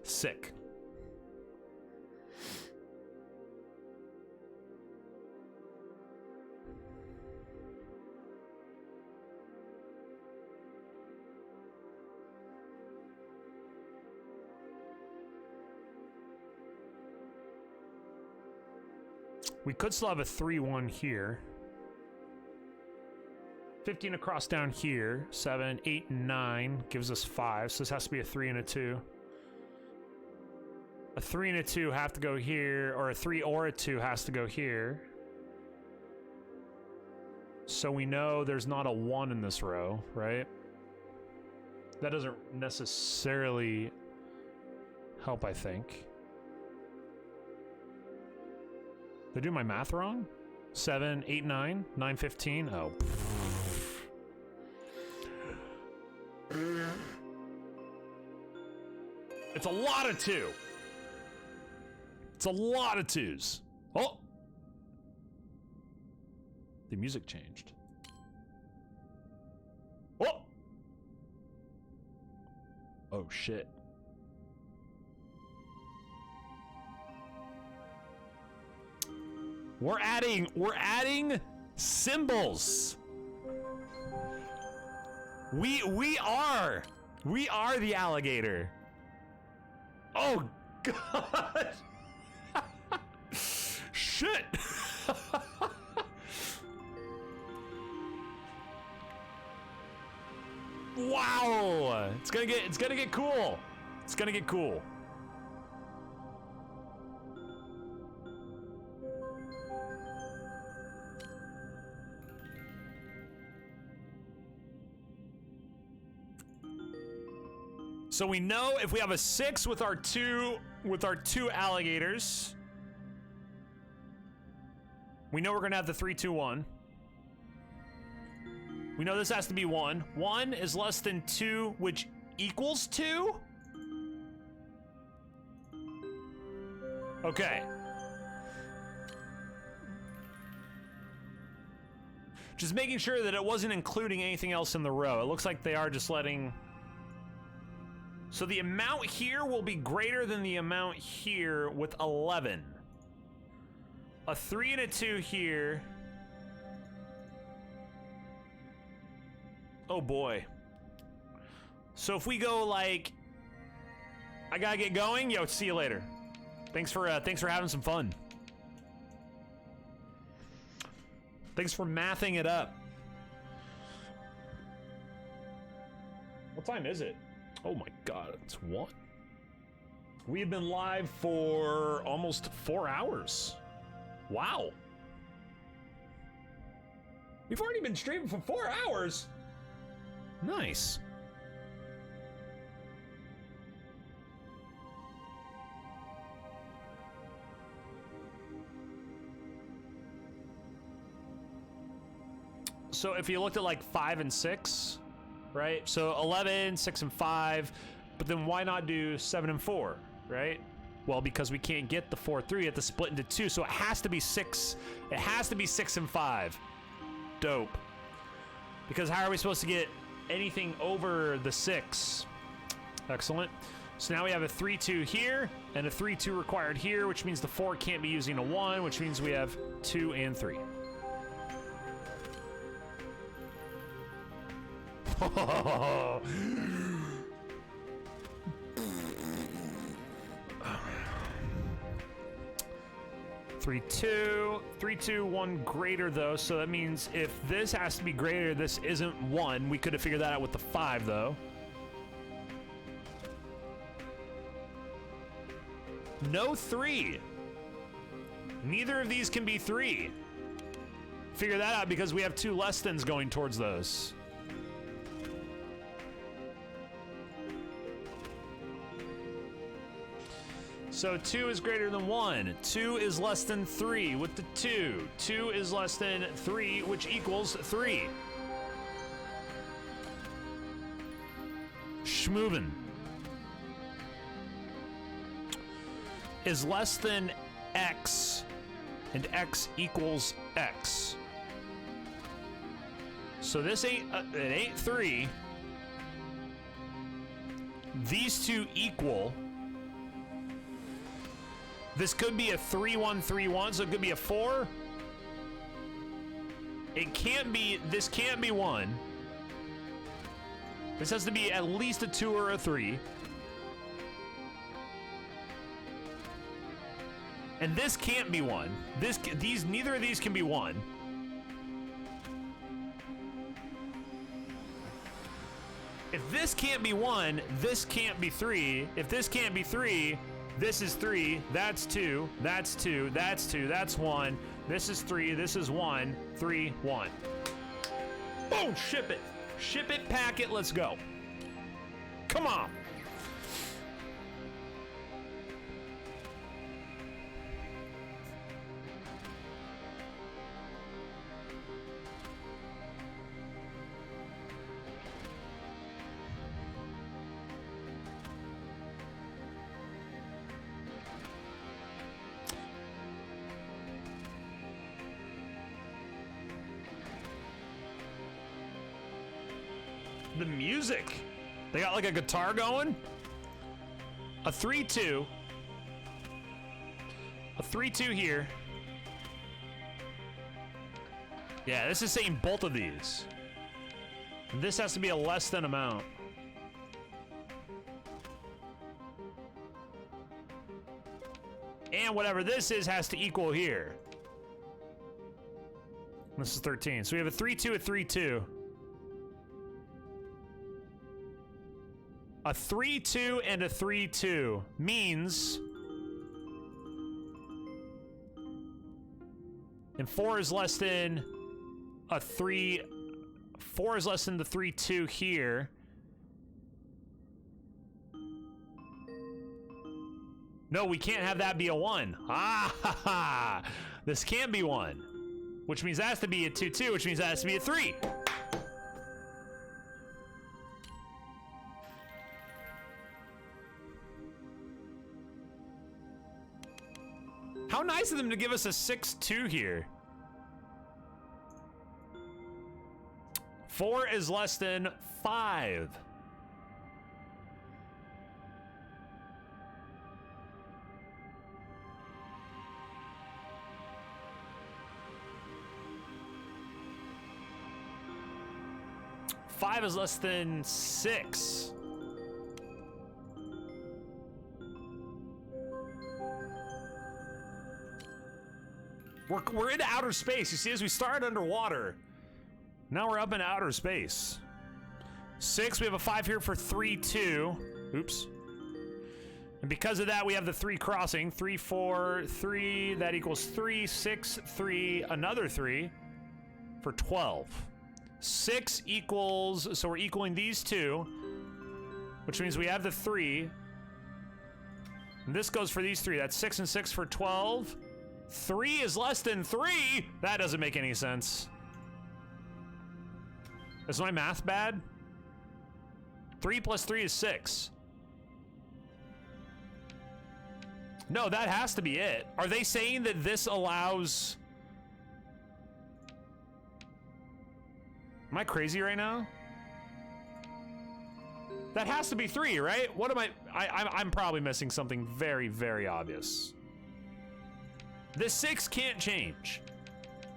A: Sick. We could still have a 3-1 here. 15 across down here. 7, 8, 9 gives us 5. So this has to be a 3 and a 2. A 3 and a 2 have to go here, or a 3 or a 2 has to go here. So we know there's not a 1 in this row, right? That doesn't necessarily help, I think. Did I do my math wrong? 7, 8, 9, 9, 15. Oh. It's a lot of 2. It's a lot of 2s. Oh! The music changed. Oh! Oh shit. We're adding symbols. We are the alligator. Oh god. Shit. Wow. It's gonna get cool. It's gonna get cool. So we know if we have a 6 with our two alligators, we know we're gonna have the 3, 2, 1. We know this has to be 1. 1 is less than 2, which equals 2? Okay. Just making sure that it wasn't including anything else in the row. It looks like they are just letting... So the amount here will be greater than the amount here with 11. A 3 and a 2 here. Oh boy. So if we go like, I gotta get going. Yo, see you later. Thanks for having some fun. Thanks for mathing it up. What time is it? Oh my god, it's 1. We have been live for almost 4 hours. Wow. We've already been streaming for 4 hours. Nice. So if you looked at like 5 and 6, right? So 11, 6 and 5, but then why not do 7 and 4, right? Well, because we can't get the 4, 3, we have to split into 2, so it has to be 6. It has to be 6 and 5. Dope. Because how are we supposed to get anything over the 6? Excellent. So now we have a 3, 2 here, and a 3, 2 required here, which means the 4 can't be using a 1, which means we have 2 and 3. Oh. 3, 2, 3, 2, 1 greater though, so that means if this has to be greater, this isn't 1. We could have figured that out with the 5 though. No 3. Neither of these can be 3. Figure that out because we have 2 less thans going towards those. So 2 is greater than 1. 2 is less than 3 with the 2. 2 is less than 3, which equals 3. Schmoovin. Is less than x, and x equals x. So this ain't, it ain't 3. These two equal. This could be a 3, 1, 3, 1, so it could be a 4. It can't be, this can't be 1. This has to be at least a 2 or a 3. And this can't be 1. Neither of these can be 1. If this can't be 1, this can't be 3. If this can't be 3, this is 3, that's 2, that's 2, that's 2, that's 1. This is 3, this is 1, 3, 1. Boom, ship it. Ship it, pack it, let's go. Come on. The music. They got like a guitar going. A 3-2. A 3-2 here. Yeah, this is saying both of these. This has to be a less than amount. And whatever this is has to equal here. This is 13. So we have a 3-2, a 3-2. A 3-2 and a 3-2 means, and 4 is less than a 3. 4 is less than the 3-2 here. No, we can't have that be a 1. Ah, ha, ha. This can't be 1, which means that has to be a 2-2, which means that has to be a 3. How nice of them to give us a 6-2 here. 4 is less than 5. Five is less than 6. We're into outer space. You see, as we started underwater, now we're up in outer space. 6, we have a 5 here for 3-2. Oops. And because of that, we have the 3 crossing. 3, 4, 3, that equals 3, 6, 3, another 3 for 12. 6 equals, so we're equaling these two, which means we have the 3. And this goes for these 3. That's 6 and 6 for 12. 3 is less than 3? That doesn't make any sense. Is my math bad? 3 plus 3 is 6. No, that has to be it. Are they saying that this allows... Am I crazy right now? That has to be 3, right? What am I'm probably missing something very, very obvious. This 6 can't change.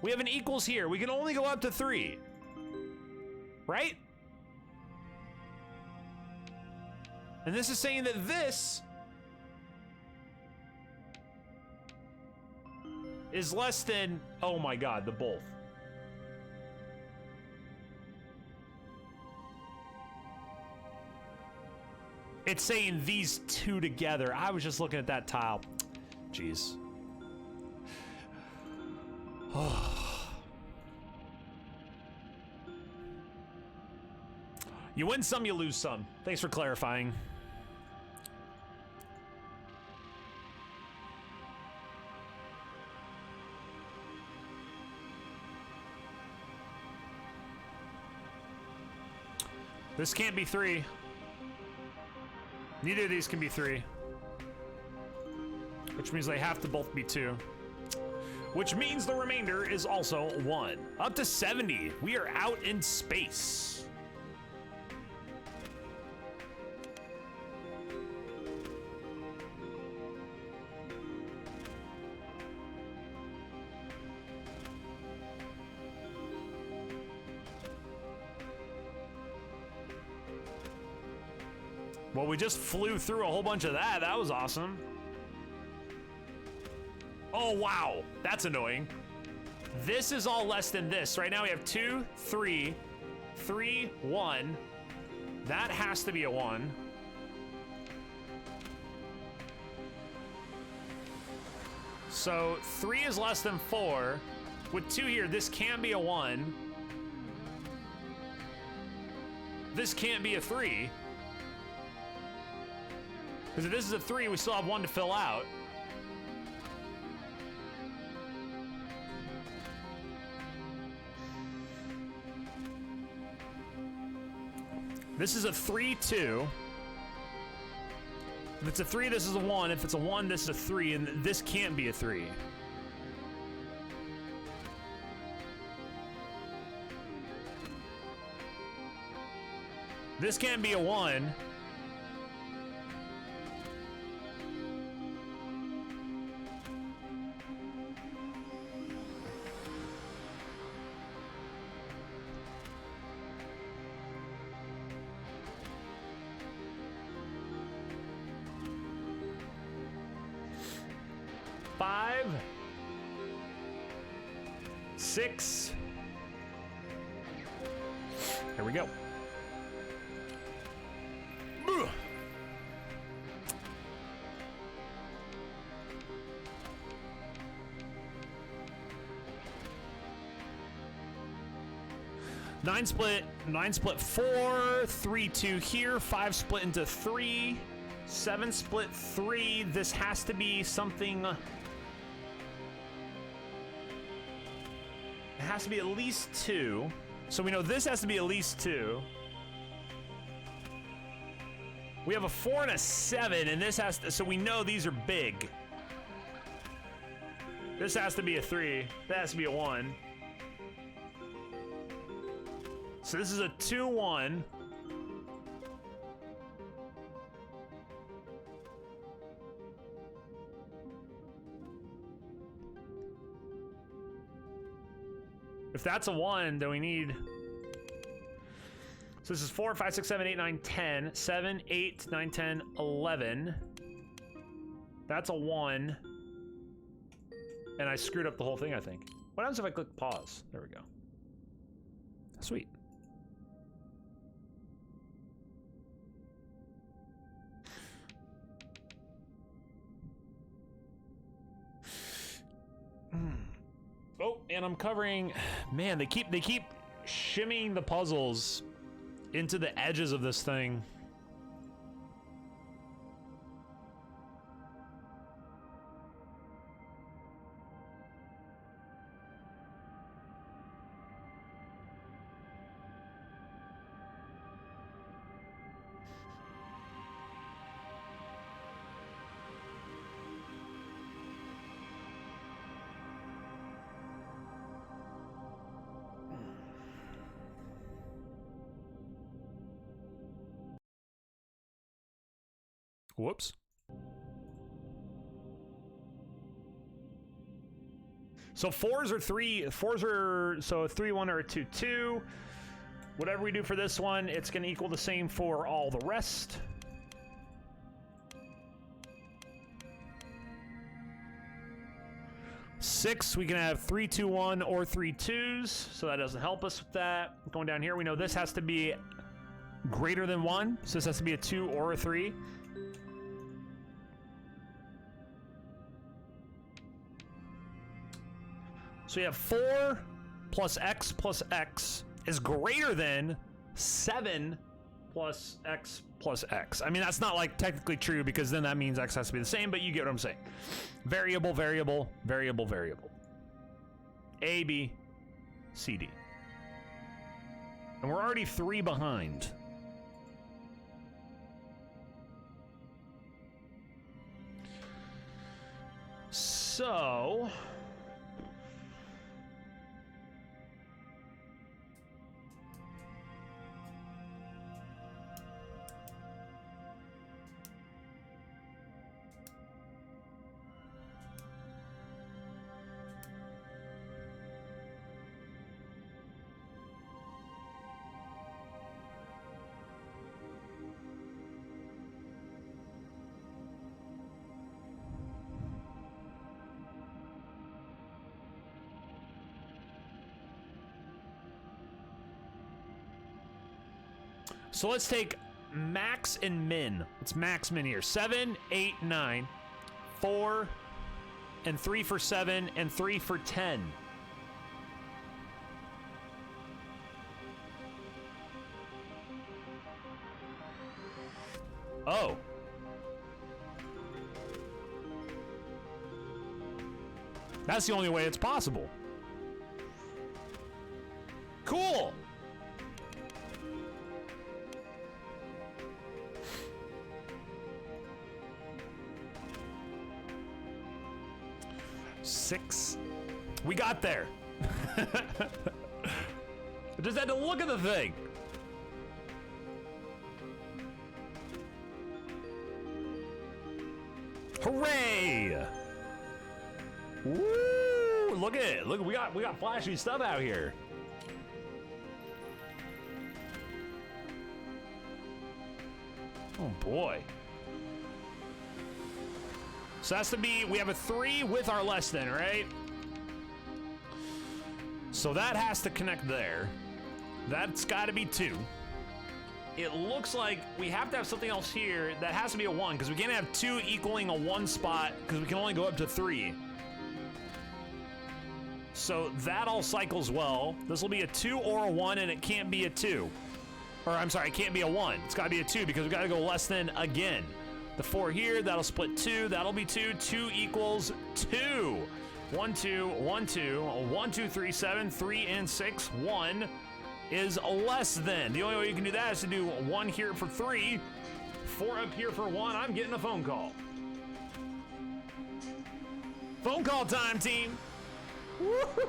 A: We have an equals here. We can only go up to 3. Right? And this is saying that this is less than, oh my god, the both. It's saying these two together. I was just looking at that tile. Jeez. You win some, you lose some. Thanks for clarifying. This can't be 3. Neither of these can be 3. Which means they have to both be 2. Which means the remainder is also 1. Up to 70. We are out in space. Well, we just flew through a whole bunch of that. That was awesome. Oh, wow. That's annoying. This is all less than this. Right now we have 2, 3, 3, 1. That has to be a 1. So 3 is less than 4. With 2 here, this can be a 1. this can't be a 3. Because if this is a 3, we still have 1 to fill out. This is a 3-2. If it's a 3, this is a 1. If it's a 1, this is a 3, and this can't be a 3. This can't be a 1. Five, 6. Here we go. Ugh. Nine split 4, 3, 2 here, 5 split into 3, 7 split 3. This has to be something. It has to be at least 2. So we know this has to be at least 2. We have a 4 and a 7, and this has to, so we know these are big. This has to be a 3. That has to be a 1. So this is a 2-1. If that's a 1, then we need. So this is 4, 5, 6, 7, 8, 9, 10. 7, 8, 9, 10, 11. That's a 1. And I screwed up the whole thing, I think. What happens if I click pause? There we go. Sweet. Oh, and I'm covering. Man, they keep shimmying the puzzles into the edges of this thing. Whoops. So 4s are 3. 4s are so a 3-1 or a 2-2. Whatever we do for this one, it's going to equal the same for all the rest. Six, we can have 3, 2, 1 or 3 2s, so that doesn't help us with that. Going down here, we know this has to be greater than 1, so this has to be a 2 or a 3. So you have 4 plus x is greater than 7 plus x plus x. I mean, that's not like technically true because then that means x has to be the same, but you get what I'm saying. Variable, variable, variable, variable. A, B, C, D. And we're already 3 behind. So... So let's take max and min. It's max min here. 7, 8, 9, 4, and 3 for 7, and 3 for 10. Oh. That's the only way it's possible. Cool. Six. We got there. I just had to look at the thing. Hooray! Woo! Look at it. Look, we got flashy stuff out here. Oh boy. So that's to be, we have a 3 with our less than, right? So that has to connect there. That's got to be 2. It looks like we have to have something else here that has to be a 1, because we can't have 2 equaling a 1 spot, because we can only go up to 3. So that all cycles well. This will be a 2 or a 1, and it can't be a 2. Or I'm sorry, it can't be a 1. It's got to be a 2, because we got to go less than again. The 4 here, that'll split 2. That'll be 2. 2 equals 2. 1, 2, 1, 2, 1, 2, 3, 7, 3, and 6. 1 is less than. The only way you can do that is to do 1 here for 3, 4 up here for 1. I'm getting a phone call. Phone call time, team. Woo-hoo.